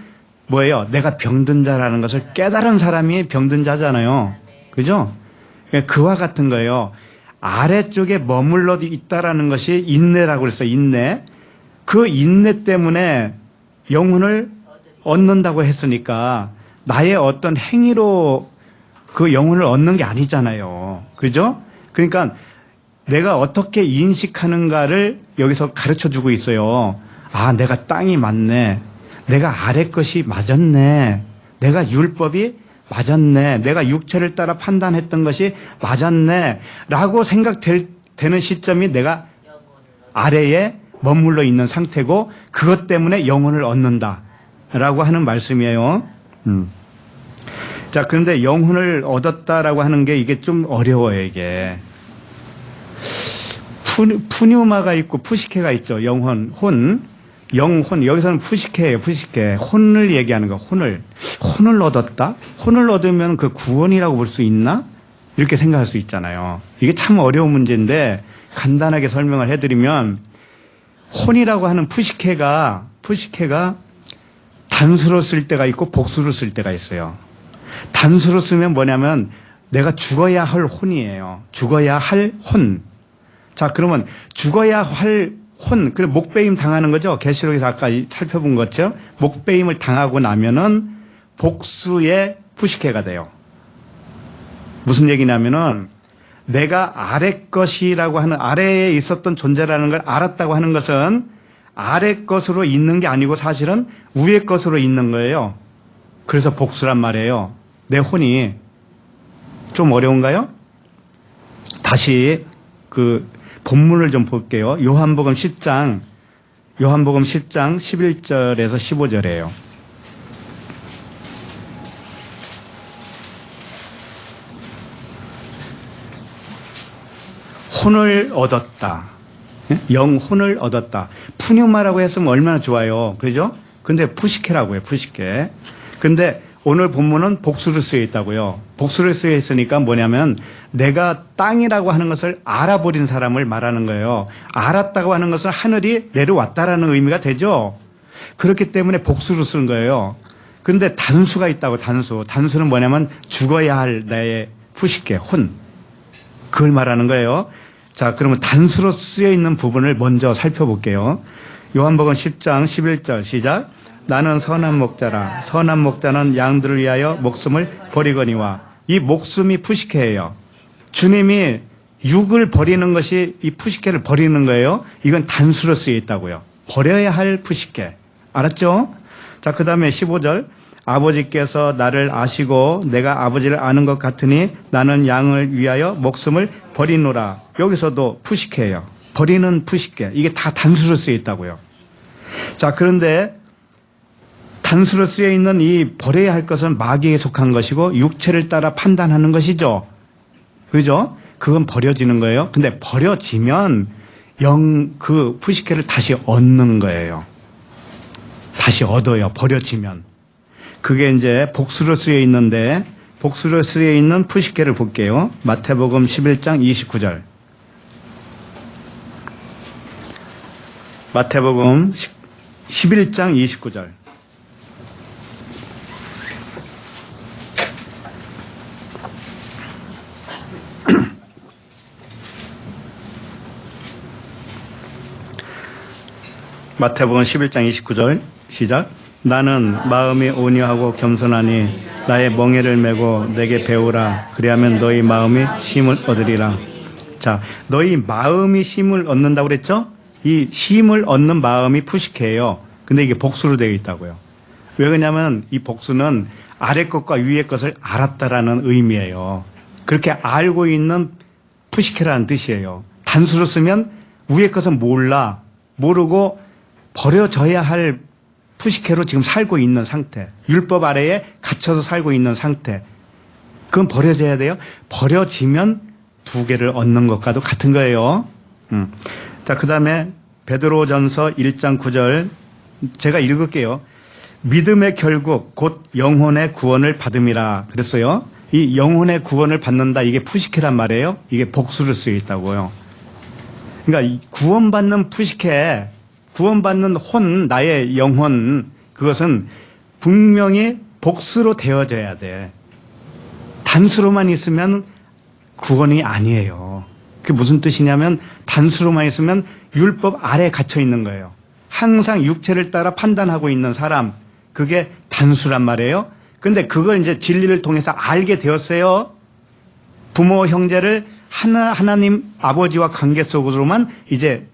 뭐예요? 내가 병든 자라는 것을 깨달은 사람이 병든 자잖아요. 그죠? 그와 같은 거예요. 아래쪽에 머물러 있다라는 것이 인내라고 그랬어요. 인내. 그 인내 때문에 영혼을 얻는다고 했으니까 나의 어떤 행위로 그 영혼을 얻는 게 아니잖아요. 그죠? 그러니까 내가 어떻게 인식하는가를 여기서 가르쳐 주고 있어요. 아, 내가 땅이 맞네. 내가 아래 것이 맞았네. 내가 율법이 맞았네. 내가 육체를 따라 판단했던 것이 맞았네. 라고 생각되는 시점이 내가 아래에 머물러 있는 상태고 그것 때문에 영혼을 얻는다. 라고 하는 말씀이에요. 자, 그런데 영혼을 얻었다라고 하는 게 이게 좀 어려워요, 이게. 푸뉴마가 있고 푸시케가 있죠. 영혼, 혼. 영혼. 여기서는 푸시케예요, 푸시케. 혼을 얘기하는 거, 혼을. 혼을 얻었다? 혼을 얻으면 그 구원이라고 볼 수 있나? 이렇게 생각할 수 있잖아요. 이게 참 어려운 문제인데 간단하게 설명을 해드리면 혼이라고 하는 푸시케가 단수로 쓸 때가 있고 복수로 쓸 때가 있어요. 단수로 쓰면 뭐냐면 내가 죽어야 할 혼이에요. 죽어야 할 혼. 자, 그러면 죽어야 할 혼, 그래 목베임 당하는 거죠. 계시록에서 아까 살펴본 것죠. 목베임을 당하고 나면은 복수의 푸시케가 돼요. 무슨 얘기냐면은 내가 아래 것이라고 하는, 아래에 있었던 존재라는 걸 알았다고 하는 것은 아래 것으로 있는 게 아니고 사실은 위에 것으로 있는 거예요. 그래서 복수란 말이에요. 내 혼이. 좀 어려운가요? 다시 그 본문을 좀 볼게요. 요한복음 10장 11절에서 15절이에요. 혼을 얻었다. 영혼을 얻었다. 푸뉴마라고 했으면 얼마나 좋아요. 그죠? 근데 푸시케라고 해요. 푸시케. 근데 오늘 본문은 복수로 쓰여 있다고요. 복수로 쓰여 있으니까 뭐냐면 내가 땅이라고 하는 것을 알아버린 사람을 말하는 거예요. 알았다고 하는 것은 하늘이 내려왔다라는 의미가 되죠. 그렇기 때문에 복수로 쓰는 거예요. 그런데 단수가 있다고, 단수. 단수는 뭐냐면 죽어야 할 나의 푸시케, 혼. 그걸 말하는 거예요. 자, 그러면 단수로 쓰여 있는 부분을 먼저 살펴볼게요. 요한복음 10장 11절 시작. 나는 선한 목자라. 선한 목자는 양들을 위하여 목숨을 버리거니와. 이 목숨이 푸시케예요. 주님이 육을 버리는 것이 이 푸시케를 버리는 거예요. 이건 단수로 쓰여 있다고요. 버려야 할 푸시케. 알았죠? 자, 그 다음에 15절. 아버지께서 나를 아시고 내가 아버지를 아는 것 같으니 나는 양을 위하여 목숨을 버리노라. 여기서도 푸시케예요. 버리는 푸시케. 이게 다 단수로 쓰여 있다고요. 자, 그런데 단수로 쓰여 있는 이 버려야 할 것은 마귀에 속한 것이고 육체를 따라 판단하는 것이죠. 그죠? 그건 버려지는 거예요. 근데 버려지면 그 푸시케를 다시 얻는 거예요. 다시 얻어요. 버려지면. 그게 이제 복수로 쓰여 있는데 복수로 쓰여 있는 푸시케를 볼게요. 마태복음 11장 29절. 마태복음 11장 29절. 마태복음 11장 29절 시작. 나는 마음이 온유하고 겸손하니 나의 멍에를 메고 내게 배우라. 그리하면 너희 마음이 쉼을 얻으리라. 자, 너희 마음이 쉼을 얻는다고 그랬죠? 이 쉼을 얻는 마음이 푸시케예요. 근데 이게 복수로 되어 있다고요. 왜 그러냐면 이 복수는 아래 것과 위에 것을 알았다라는 의미예요. 그렇게 알고 있는 푸시케라는 뜻이에요. 단수로 쓰면 위에 것은 몰라. 모르고 버려져야 할 푸시케로 지금 살고 있는 상태. 율법 아래에 갇혀서 살고 있는 상태. 그건 버려져야 돼요. 버려지면 두 개를 얻는 것과도 같은 거예요. 자, 그 다음에 베드로전서 1장 9절 제가 읽을게요. 믿음의 결국 곧 영혼의 구원을 받음이라 그랬어요. 이 영혼의 구원을 받는다, 이게 푸시케란 말이에요. 이게 복수를 쓰여 있다고요. 그러니까 구원받는 푸시케, 구원받는 혼, 나의 영혼, 그것은 분명히 복수로 되어져야 돼. 단수로만 있으면 구원이 아니에요. 그게 무슨 뜻이냐면 단수로만 있으면 율법 아래에 갇혀 있는 거예요. 항상 육체를 따라 판단하고 있는 사람, 그게 단수란 말이에요. 근데 그걸 이제 진리를 통해서 알게 되었어요. 부모, 형제를 하나님 아버지와 관계 속으로만 이제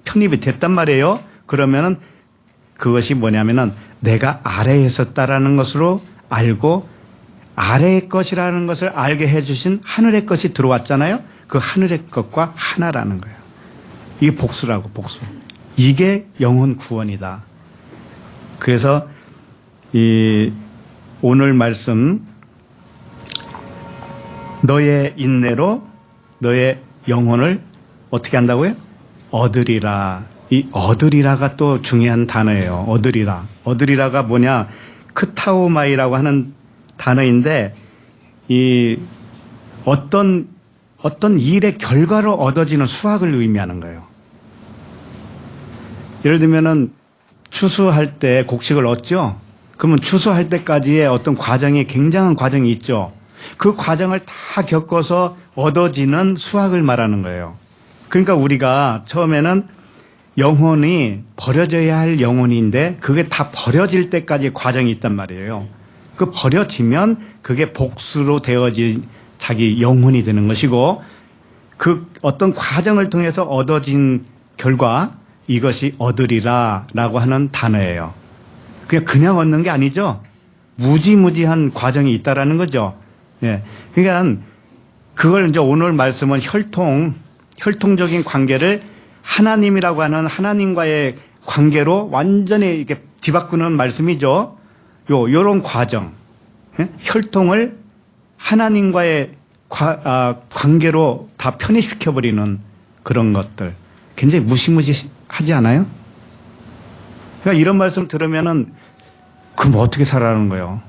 편입이 됐단 말이에요. 그러면은 그것이 뭐냐면은 내가 아래에 있었다라는 것으로 알고 아래의 것이라는 것을 알게 해주신 하늘의 것이 들어왔잖아요. 그 하늘의 것과 하나라는 거예요. 이게 복수라고, 복수. 이게 영혼 구원이다. 그래서 이 오늘 말씀, 너의 인내로 너의 영혼을 어떻게 한다고요? 얻으리라. 이 얻으리라가 또 중요한 단어예요. 얻으리라. 얻으리라가 뭐냐? 크타오마이라고 하는 단어인데, 이 어떤 일의 결과로 얻어지는 수확을 의미하는 거예요. 예를 들면은 추수할 때 곡식을 얻죠? 그러면 추수할 때까지의 어떤 과정이, 굉장한 과정이 있죠. 그 과정을 다 겪어서 얻어지는 수확을 말하는 거예요. 그러니까 우리가 처음에는 영혼이 버려져야 할 영혼인데 그게 다 버려질 때까지 과정이 있단 말이에요. 그 버려지면 그게 복수로 되어진 자기 영혼이 되는 것이고, 그 어떤 과정을 통해서 얻어진 결과, 이것이 얻으리라 라고 하는 단어예요. 그냥 얻는 게 아니죠. 무지무지한 과정이 있다라는 거죠. 예. 그러니까 그걸 이제 오늘 말씀은 혈통적인 관계를 하나님이라고 하는 하나님과의 관계로 완전히 이렇게 뒤바꾸는 말씀이죠. 요런 과정. 예? 혈통을 하나님과의 관계로 다 편입시켜버리는 그런 것들. 굉장히 무시무시하지 않아요? 그러니까 이런 말씀 들으면은, 그럼 어떻게 살아가는 거예요?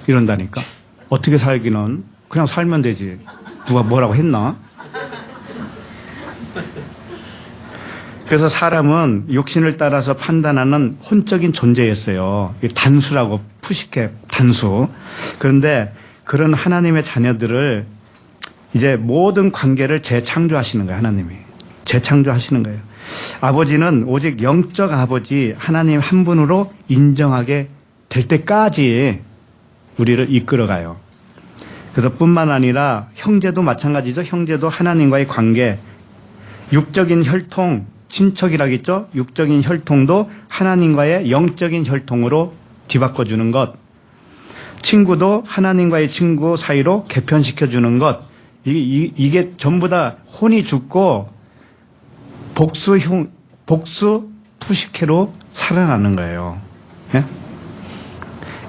이런다니까. 어떻게 살기는 그냥 살면 되지. 누가 뭐라고 했나? 그래서 사람은 육신을 따라서 판단하는 혼적인 존재였어요. 단수라고, 푸시케 단수. 그런데 그런 하나님의 자녀들을 이제 모든 관계를 재창조하시는 거예요. 하나님이 재창조하시는 거예요. 아버지는 오직 영적 아버지 하나님 한 분으로 인정하게 될 때까지 우리를 이끌어가요. 그래서 뿐만 아니라 형제도 마찬가지죠. 형제도 하나님과의 관계, 육적인 혈통, 친척이라겠죠. 육적인 혈통도 하나님과의 영적인 혈통으로 뒤바꿔주는 것. 친구도 하나님과의 친구 사이로 개편시켜주는 것. 이게 전부 다 혼이 죽고 복수 푸시케로 살아나는 거예요. 예?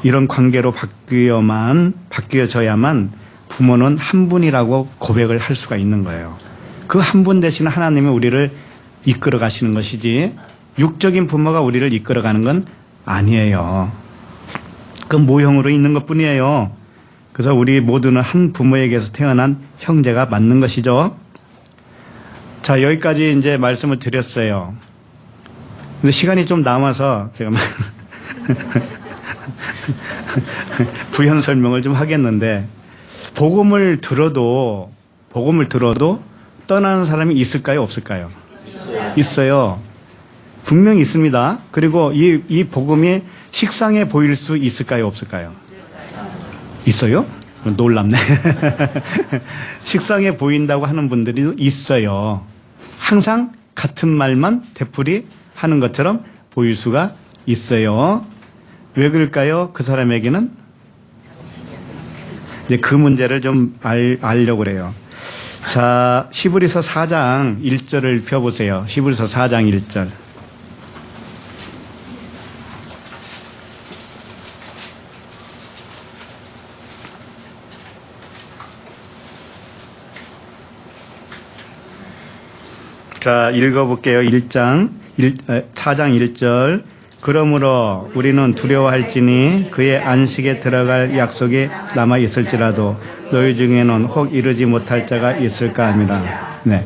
이런 관계로 바뀌어져야만 부모는 한 분이라고 고백을 할 수가 있는 거예요. 그 한 분 대신 하나님이 우리를 이끌어 가시는 것이지, 육적인 부모가 우리를 이끌어 가는 건 아니에요. 그 모형으로 있는 것 뿐이에요. 그래서 우리 모두는 한 부모에게서 태어난 형제가 맞는 것이죠. 자, 여기까지 이제 말씀을 드렸어요. 근데 시간이 좀 남아서 제가 부연 설명을 좀 하겠는데, 복음을 들어도 떠나는 사람이 있을까요, 없을까요? 있어요. 분명히 있습니다. 그리고 이 복음이 식상해 보일 수 있을까요, 없을까요? 있어요? 놀랍네. 식상해 보인다고 하는 분들이 있어요. 항상 같은 말만 되풀이 하는 것처럼 보일 수가 있어요. 왜 그럴까요? 그 사람에게는 이제 그 문제를 좀 알려고 그래요. 자, 히브리서 4장 1절을 펴보세요. 히브리서 4장 1절. 자, 읽어볼게요. 4장 1절. 그러므로 우리는 두려워할지니 그의 안식에 들어갈 약속이 남아 있을지라도 너희 중에는 혹 이르지 못할 자가 있을까 합니다. 네.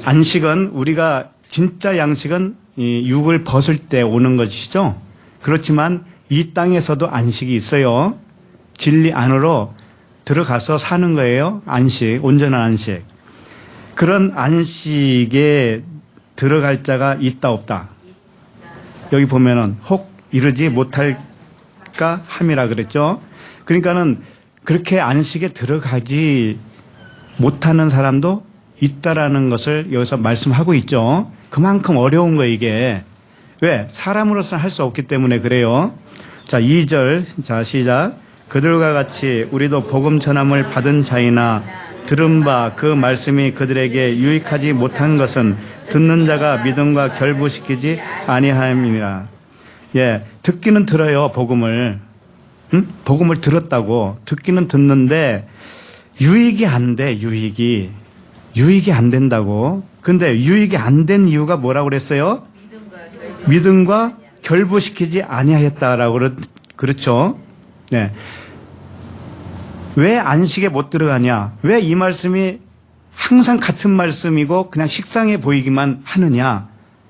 안식은 우리가 진짜 양식은 이 육을 벗을 때 오는 것이죠. 그렇지만 이 땅에서도 안식이 있어요. 진리 안으로 들어가서 사는 거예요. 안식, 온전한 안식. 그런 안식에 들어갈 자가 있다 없다. 여기 보면은 혹 이르지 못할까 함이라 그랬죠. 그러니까는 그렇게 안식에 들어가지 못하는 사람도 있다라는 것을 여기서 말씀하고 있죠. 그만큼 어려운 거예요, 이게. 왜? 사람으로서는 할 수 없기 때문에 그래요. 자, 2절. 자, 시작. 그들과 같이 우리도 복음 전함을 받은 자이나 들은 바 그 말씀이 그들에게 유익하지 못한 것은 듣는 자가 믿음과 결부시키지 아니함이니라. 예, 듣기는 들어요, 복음을. 응? 복음을 들었다고. 듣기는 듣는데 유익이 안 돼, 유익이. 유익이 안 된다고. 근데 유익이 안 된 이유가 뭐라고 그랬어요? 믿음과 결부시키지 아니하였다라고 그렇죠. 네. 왜 안식에 못 들어가냐? 왜 이 말씀이 항상 같은 말씀이고 그냥 식상해 보이기만 하느냐?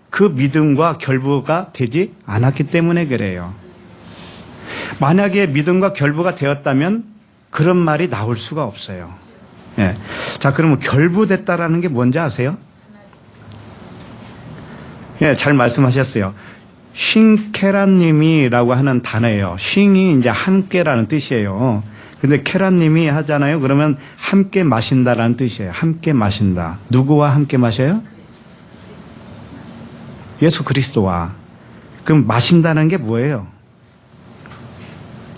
그 믿음과 결부가 되지 않았기 때문에 그래요. 만약에 믿음과 결부가 되었다면 그런 말이 나올 수가 없어요. 예. 자, 그러면 결부됐다라는 게 뭔지 아세요? 예, 잘 말씀하셨어요. 쉰케라님이라고 하는 단어예요. 쉰이 이제 함께라는 뜻이에요. 근데 케라님이 하잖아요. 그러면 함께 마신다라는 뜻이에요. 함께 마신다. 누구와 함께 마셔요? 예수 그리스도와. 그럼 마신다는 게 뭐예요?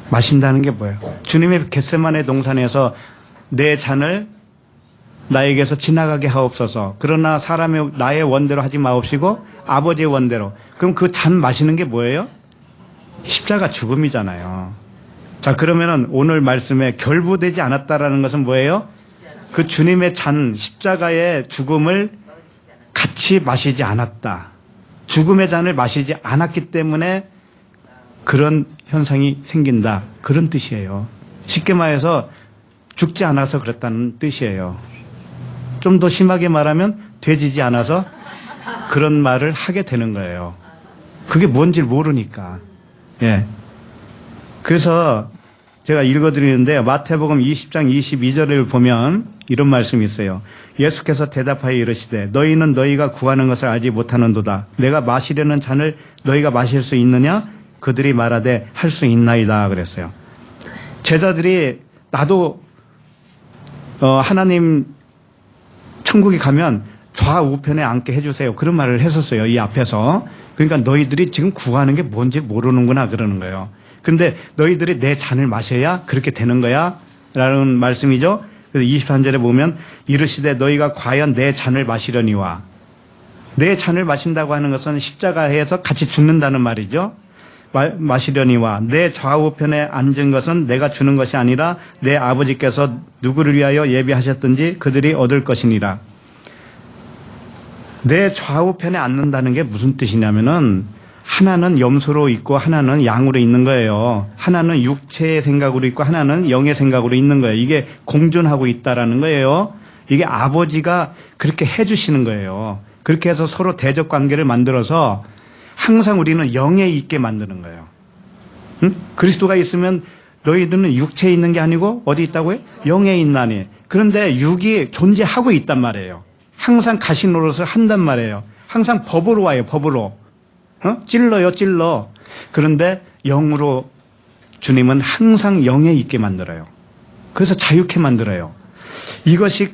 마신다는 게 뭐예요? 주님의 겟세마네 동산에서 내 잔을 나에게서 지나가게 하옵소서. 그러나 사람의 나의 원대로 하지 마옵시고 아버지의 원대로. 그럼 그 잔 마시는 게 뭐예요? 십자가 죽음이잖아요. 자, 그러면은 오늘 말씀에 결부되지 않았다라는 것은 뭐예요? 그 주님의 잔, 십자가의 죽음을 같이 마시지 않았다. 죽음의 잔을 마시지 않았기 때문에 그런 현상이 생긴다. 그런 뜻이에요. 쉽게 말해서 죽지 않아서 그랬다는 뜻이에요. 좀 더 심하게 말하면 되지지 않아서 그런 말을 하게 되는 거예요. 그게 뭔지 모르니까. 예. 그래서 제가 읽어드리는데 마태복음 20장 22절을 보면 이런 말씀이 있어요. 예수께서 대답하여 이르시되 너희는 너희가 구하는 것을 알지 못하는도다. 내가 마시려는 잔을 너희가 마실 수 있느냐? 그들이 말하되 할 수 있나이다 그랬어요. 제자들이 나도 하나님 천국에 가면 좌우편에 앉게 해주세요. 그런 말을 했었어요. 이 앞에서. 그러니까 너희들이 지금 구하는 게 뭔지 모르는구나 그러는 거예요. 근데 너희들이 내 잔을 마셔야 그렇게 되는 거야 라는 말씀이죠. 그래서 23절에 보면 이르시되 너희가 과연 내 잔을 마시려니와. 내 잔을 마신다고 하는 것은 십자가에서 같이 죽는다는 말이죠. 마시려니와 내 좌우편에 앉은 것은 내가 주는 것이 아니라 내 아버지께서 누구를 위하여 예비하셨든지 그들이 얻을 것이니라. 내 좌우편에 앉는다는 게 무슨 뜻이냐면은 하나는 염소로 있고 하나는 양으로 있는 거예요. 하나는 육체의 생각으로 있고 하나는 영의 생각으로 있는 거예요. 이게 공존하고 있다라는 거예요. 이게 아버지가 그렇게 해주시는 거예요. 그렇게 해서 서로 대적 관계를 만들어서 항상 우리는 영에 있게 만드는 거예요. 응? 그리스도가 있으면 너희들은 육체에 있는 게 아니고 어디 있다고요? 영에 있나니. 그런데 육이 존재하고 있단 말이에요. 항상 가시 노릇을 한단 말이에요. 항상 법으로 와요. 법으로. 찔러요. 찔러. 그런데 영으로 주님은 항상 영에 있게 만들어요. 그래서 자유케 만들어요. 이것이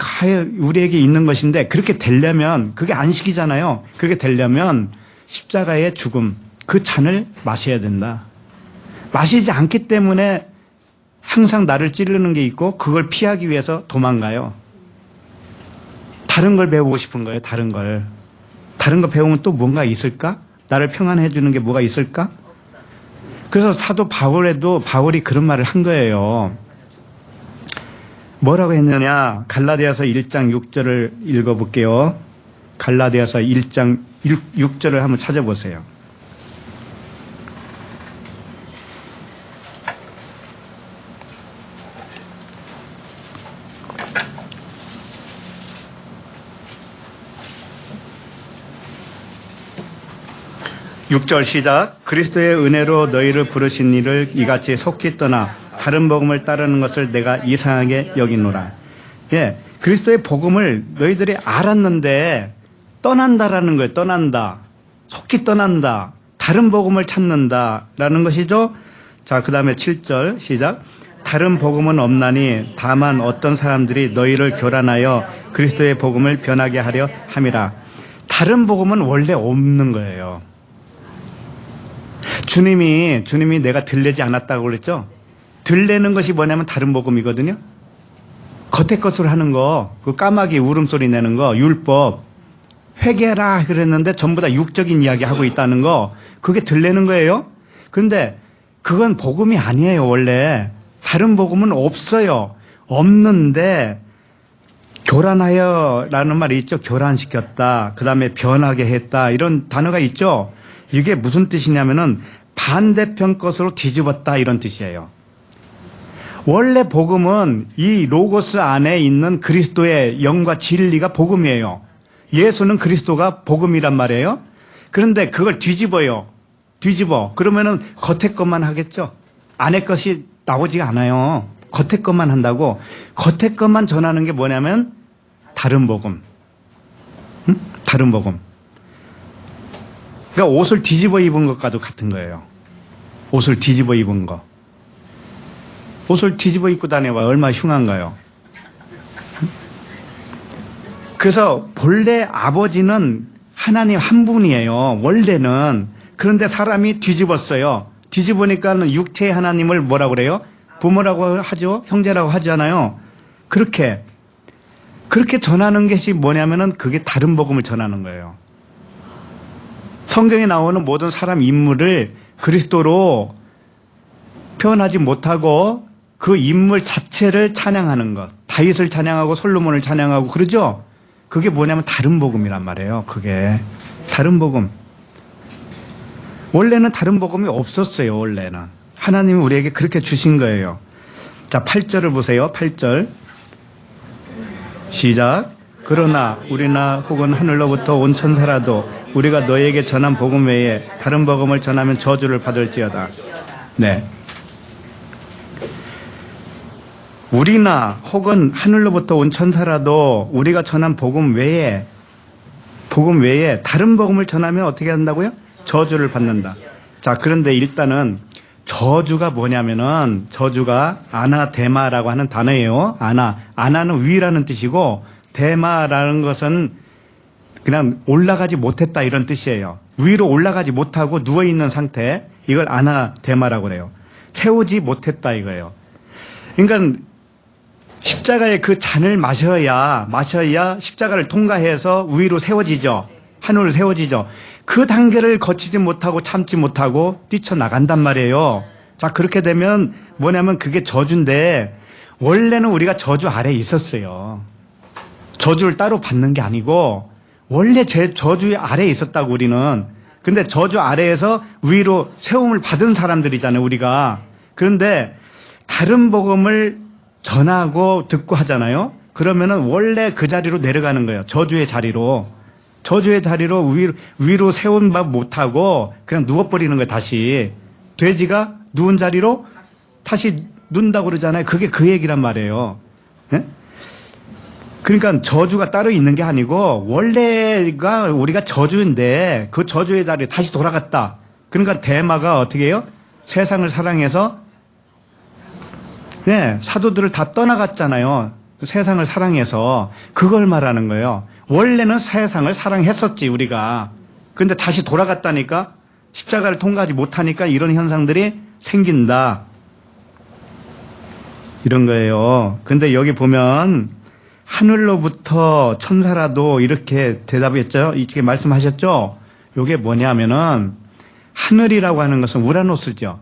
우리에게 있는 것인데 그렇게 되려면 그게 안식이잖아요. 그게 되려면 십자가의 죽음, 그 잔을 마셔야 된다. 마시지 않기 때문에 항상 나를 찌르는 게 있고 그걸 피하기 위해서 도망가요. 다른 걸 배우고 싶은 거예요. 다른 걸. 다른 거 배우면 또 뭔가 있을까? 나를 평안해 주는 게 뭐가 있을까? 그래서 사도 바울이 그런 말을 한 거예요. 뭐라고 했느냐? 갈라디아서 1장 6절을 읽어볼게요. 갈라디아서 1장 6절을 한번 찾아보세요. 육절 시작. 그리스도의 은혜로 너희를 부르신 이를 이같이 속히 떠나 다른 복음을 따르는 것을 내가 이상하게 여기노라. 예, 그리스도의 복음을 너희들이 알았는데 떠난다라는 거예요. 떠난다. 속히 떠난다. 다른 복음을 찾는다라는 것이죠. 자, 그 다음에 7절 시작. 다른 복음은 없나니 다만 어떤 사람들이 너희를 교란하여 그리스도의 복음을 변하게 하려 함이라. 다른 복음은 원래 없는 거예요. 주님이 내가 들리지 않았다고 그랬죠? 들리는 것이 뭐냐면 다른 복음이거든요. 겉에 것으로 하는 거, 그 까마귀 울음소리 내는 거, 율법, 회개라 그랬는데 전부 다 육적인 이야기 하고 있다는 거, 그게 들리는 거예요. 그런데 그건 복음이 아니에요, 원래. 다른 복음은 없어요. 없는데, 교란하여 라는 말이 있죠. 교란시켰다. 그 다음에 변하게 했다. 이런 단어가 있죠. 이게 무슨 뜻이냐면은 반대편 것으로 뒤집었다 이런 뜻이에요. 원래 복음은 이 로고스 안에 있는 그리스도의 영과 진리가 복음이에요. 예수는 그리스도가 복음이란 말이에요. 그런데 그걸 뒤집어요. 뒤집어. 그러면은 겉에 것만 하겠죠. 안에 것이 나오지가 않아요. 겉에 것만 한다고. 겉에 것만 전하는 게 뭐냐면 다른 복음. 응? 다른 복음. 그러니까 옷을 뒤집어 입은 것과도 같은 거예요. 옷을 뒤집어 입은 거. 옷을 뒤집어 입고 다녀봐. 얼마나 흉한가요? 그래서 본래 아버지는 하나님 한 분이에요. 원래는. 그런데 사람이 뒤집었어요. 뒤집으니까 육체의 하나님을 뭐라고 그래요? 부모라고 하죠. 형제라고 하잖아요. 그렇게 전하는 것이 뭐냐면은 그게 다른 복음을 전하는 거예요. 성경에 나오는 모든 사람 인물을 그리스도로 표현하지 못하고 그 인물 자체를 찬양하는 것. 다윗을 찬양하고 솔로몬을 찬양하고 그러죠? 그게 뭐냐면 다른 복음이란 말이에요. 그게 다른 복음. 원래는 다른 복음이 없었어요. 원래는. 하나님이 우리에게 그렇게 주신 거예요. 자, 8절을 보세요. 8절 시작. 그러나 우리나 혹은 하늘로부터 온 천사라도 우리가 너에게 전한 복음 외에 다른 복음을 전하면 저주를 받을지어다. 네. 우리나 혹은 하늘로부터 온 천사라도 우리가 전한 복음 외에 다른 복음을 전하면 어떻게 한다고요? 저주를 받는다. 자, 그런데 일단은 저주가 뭐냐면은 저주가 아나데마라고 하는 단어예요. 아나는 위라는 뜻이고 데마라는 것은 그냥 올라가지 못했다 이런 뜻이에요. 위로 올라가지 못하고 누워있는 상태, 이걸 아나데마라고 그래요. 세우지 못했다 이거예요. 그러니까 십자가의 그 잔을 마셔야 십자가를 통과해서 위로 세워지죠. 하늘로 세워지죠. 그 단계를 거치지 못하고 참지 못하고 뛰쳐나간단 말이에요. 자, 그렇게 되면 뭐냐면 그게 저주인데 원래는 우리가 저주 아래에 있었어요. 저주를 따로 받는 게 아니고 원래 제 저주 아래에 있었다고 우리는. 근데 저주 아래에서 위로 세움을 받은 사람들이잖아요, 우리가. 그런데 다른 복음을 전하고 듣고 하잖아요. 그러면은 원래 그 자리로 내려가는 거예요. 저주의 자리로 위로 세운 밥 못하고 그냥 누워버리는 거예요, 다시. 돼지가 누운 자리로 다시 눕는다고 그러잖아요. 그게 그 얘기란 말이에요. 네? 그러니까 저주가 따로 있는 게 아니고 원래가 우리가 저주인데 그 저주의 자리에 다시 돌아갔다. 그러니까 데마가 어떻게 해요? 세상을 사랑해서 네, 사도들을 다 떠나갔잖아요. 세상을 사랑해서. 그걸 말하는 거예요. 원래는 세상을 사랑했었지 우리가. 근데 다시 돌아갔다니까 십자가를 통과하지 못하니까 이런 현상들이 생긴다. 이런 거예요. 근데 여기 보면 하늘로부터 천사라도 이렇게 대답했죠. 이렇게 말씀하셨죠. 이게 뭐냐면은 하늘이라고 하는 것은 우라노스죠.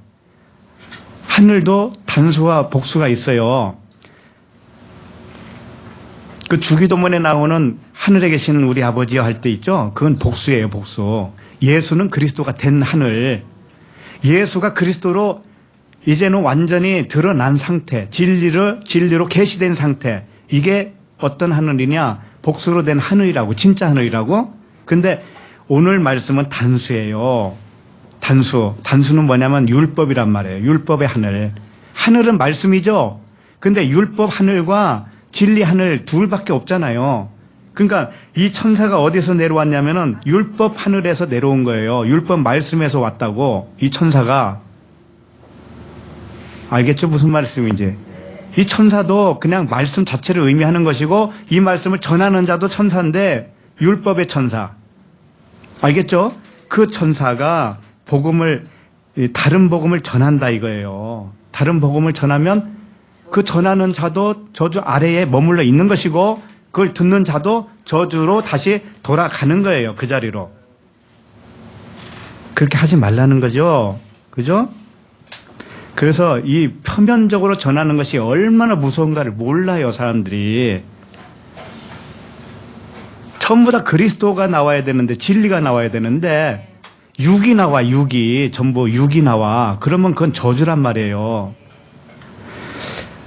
하늘도 단수와 복수가 있어요. 그 주기도문에 나오는 하늘에 계시는 우리 아버지여 할 때 있죠? 그건 복수예요, 복수. 예수는 그리스도가 된 하늘. 예수가 그리스도로 이제는 완전히 드러난 상태, 진리로 계시된 상태. 이게 어떤 하늘이냐? 복수로 된 하늘이라고, 진짜 하늘이라고. 근데 오늘 말씀은 단수예요. 단수는 뭐냐면 율법이란 말이에요. 율법의 하늘. 하늘은 말씀이죠. 근데 율법 하늘과 진리 하늘 둘밖에 없잖아요. 그러니까 이 천사가 어디서 내려왔냐면은 율법 하늘에서 내려온 거예요. 율법 말씀에서 왔다고. 이 천사가. 알겠죠? 무슨 말씀인지. 이 천사도 그냥 말씀 자체를 의미하는 것이고 이 말씀을 전하는 자도 천사인데 율법의 천사. 알겠죠? 그 천사가 다른 복음을 전한다 이거예요. 다른 복음을 전하면 그 전하는 자도 저주 아래에 머물러 있는 것이고 그걸 듣는 자도 저주로 다시 돌아가는 거예요. 그 자리로. 그렇게 하지 말라는 거죠. 그죠? 그래서 이 표면적으로 전하는 것이 얼마나 무서운가를 몰라요, 사람들이. 전부 다 그리스도가 나와야 되는데, 진리가 나와야 되는데, 육이 나와, 전부 육이 나와. 그러면 그건 저주란 말이에요.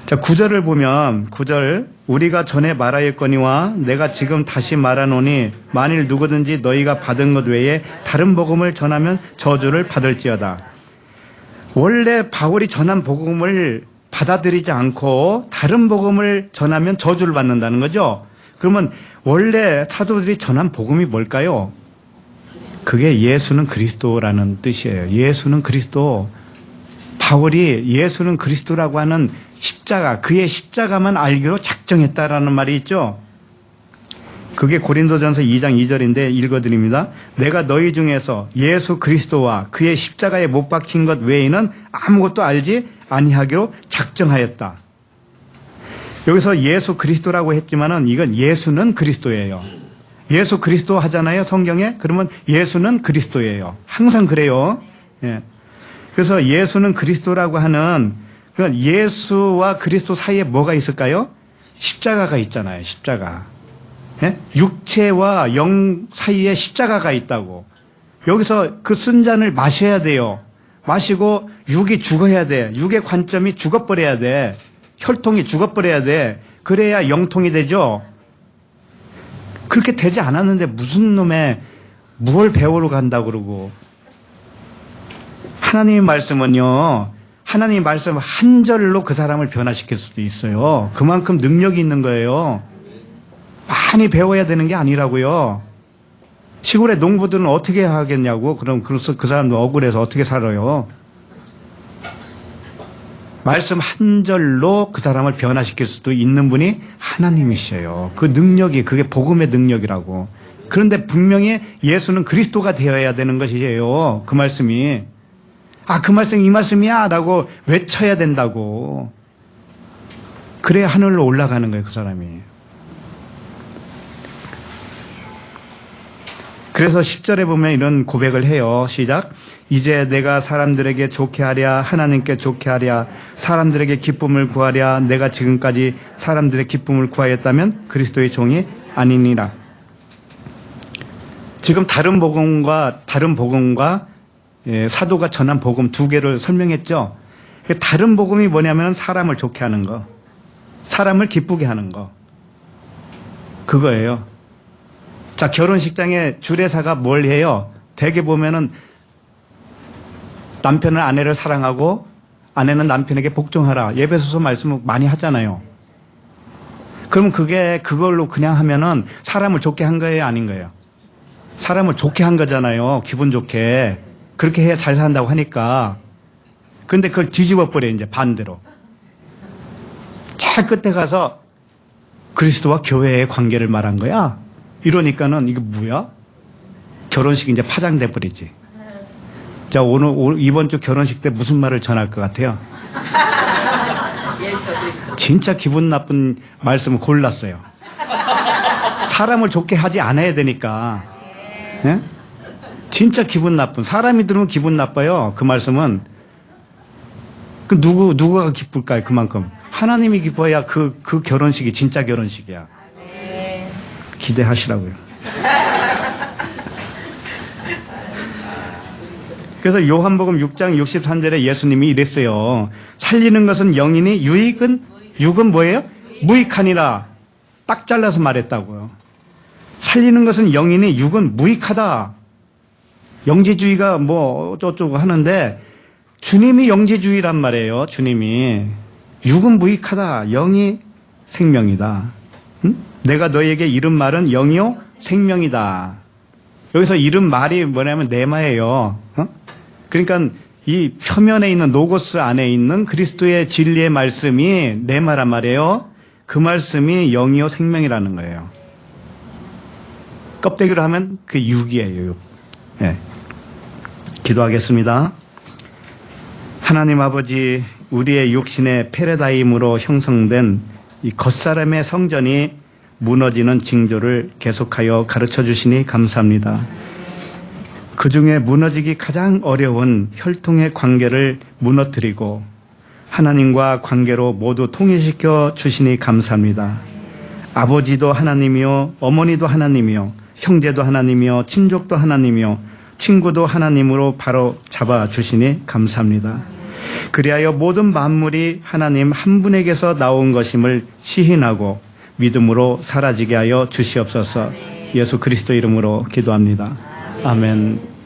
자, 9절을 보면, 9절, 우리가 전에 말하였거니와 내가 지금 다시 말하노니, 만일 누구든지 너희가 받은 것 외에 다른 복음을 전하면 저주를 받을지어다. 원래 바울이 전한 복음을 받아들이지 않고 다른 복음을 전하면 저주를 받는다는 거죠. 그러면 원래 사도들이 전한 복음이 뭘까요? 그게 예수는 그리스도라는 뜻이에요. 예수는 그리스도. 바울이 예수는 그리스도라고 하는 십자가, 그의 십자가만 알기로 작정했다라는 말이 있죠. 그게 고린도전서 2장 2절인데 읽어드립니다. 내가 너희 중에서 예수 그리스도와 그의 십자가에 못 박힌 것 외에는 아무것도 알지 아니하기로 작정하였다. 여기서 예수 그리스도라고 했지만은 이건 예수는 그리스도예요. 예수 그리스도 하잖아요, 성경에. 그러면 예수는 그리스도예요. 항상 그래요. 예. 그래서 예수는 그리스도라고 하는 예수와 그리스도 사이에 뭐가 있을까요? 십자가가 있잖아요, 십자가. 예? 육체와 영 사이에 십자가가 있다고. 여기서 그 쓴 잔을 마셔야 돼요. 마시고 육이 죽어야 돼. 육의 관점이 죽어버려야 돼. 혈통이 죽어버려야 돼. 그래야 영통이 되죠. 그렇게 되지 않았는데 무슨 놈의 뭘 배우러 간다고 그러고. 하나님의 말씀은요, 하나님의 말씀 한 절로 그 사람을 변화시킬 수도 있어요. 그만큼 능력이 있는 거예요. 많이 배워야 되는 게 아니라고요. 시골의 농부들은 어떻게 하겠냐고. 그래서 그 사람도 억울해서 어떻게 살아요. 말씀 한 절로 그 사람을 변화시킬 수도 있는 분이 하나님이셔요. 그 능력이, 그게 복음의 능력이라고. 그런데 분명히 예수는 그리스도가 되어야 되는 것이에요. 그 말씀이. 아, 그 말씀 이 말씀이야 라고 외쳐야 된다고. 그래야 하늘로 올라가는 거예요, 그 사람이. 그래서 10절에 보면 이런 고백을 해요. 시작. 이제 내가 사람들에게 좋게 하랴, 하나님께 좋게 하랴, 사람들에게 기쁨을 구하랴, 내가 지금까지 사람들의 기쁨을 구하였다면 그리스도의 종이 아니니라. 지금 다른 복음과 사도가 전한 복음 두 개를 설명했죠. 다른 복음이 뭐냐면 사람을 좋게 하는 거, 사람을 기쁘게 하는 거, 그거예요. 자, 결혼식장에 주례사가 뭘 해요? 대개 보면은 남편은 아내를 사랑하고 아내는 남편에게 복종하라. 예배소서 말씀을 많이 하잖아요. 그럼 그걸로 그냥 하면은 사람을 좋게 한 거예요, 아닌 거예요? 사람을 좋게 한 거잖아요. 기분 좋게. 그렇게 해야 잘 산다고 하니까. 근데 그걸 뒤집어 버려, 이제 반대로. 제일 끝에 가서 그리스도와 교회의 관계를 말한 거야. 이러니까는 이게 뭐야? 결혼식이 이제 파장돼 버리지. 자, 이번 주 결혼식 때 무슨 말을 전할 것 같아요? 진짜 기분 나쁜 말씀을 골랐어요. 사람을 좋게 하지 않아야 되니까. 예? 진짜 기분 나쁜. 사람이 들으면 기분 나빠요. 그 말씀은. 그 누구가 기쁠까요? 그만큼. 하나님이 기뻐야 그 결혼식이 진짜 결혼식이야. 기대하시라고요. 그래서 요한복음 6장 63절에 예수님이 이랬어요. 살리는 것은 영이니 육은 뭐예요? 무익하니라. 딱 잘라서 말했다고요. 살리는 것은 영이니 육은 무익하다. 영지주의가 뭐 어쩌고 하는데 주님이 영지주의란 말이에요. 주님이. 육은 무익하다. 영이 생명이다. 응? 내가 너에게 이른 말은 영이요 생명이다. 여기서 이른 말이 뭐냐면 네마예요. 그러니까 이 표면에 있는 로고스 안에 있는 그리스도의 진리의 말씀이 네마란 말이에요. 그 말씀이 영이요 생명이라는 거예요. 껍데기로 하면 그 육이에요. 육. 네. 기도하겠습니다. 하나님 아버지, 우리의 육신의 패러다임으로 형성된 이 겉사람의 성전이 무너지는 징조를 계속하여 가르쳐 주시니 감사합니다. 그 중에 무너지기 가장 어려운 혈통의 관계를 무너뜨리고 하나님과 관계로 모두 통일시켜 주시니 감사합니다. 아버지도 하나님이요, 어머니도 하나님이요, 형제도 하나님이요, 친족도 하나님이요, 친구도 하나님으로 바로 잡아 주시니 감사합니다. 그리하여 모든 만물이 하나님 한 분에게서 나온 것임을 시인하고 믿음으로 사라지게 하여 주시옵소서. 예수 그리스도 이름으로 기도합니다. 아멘.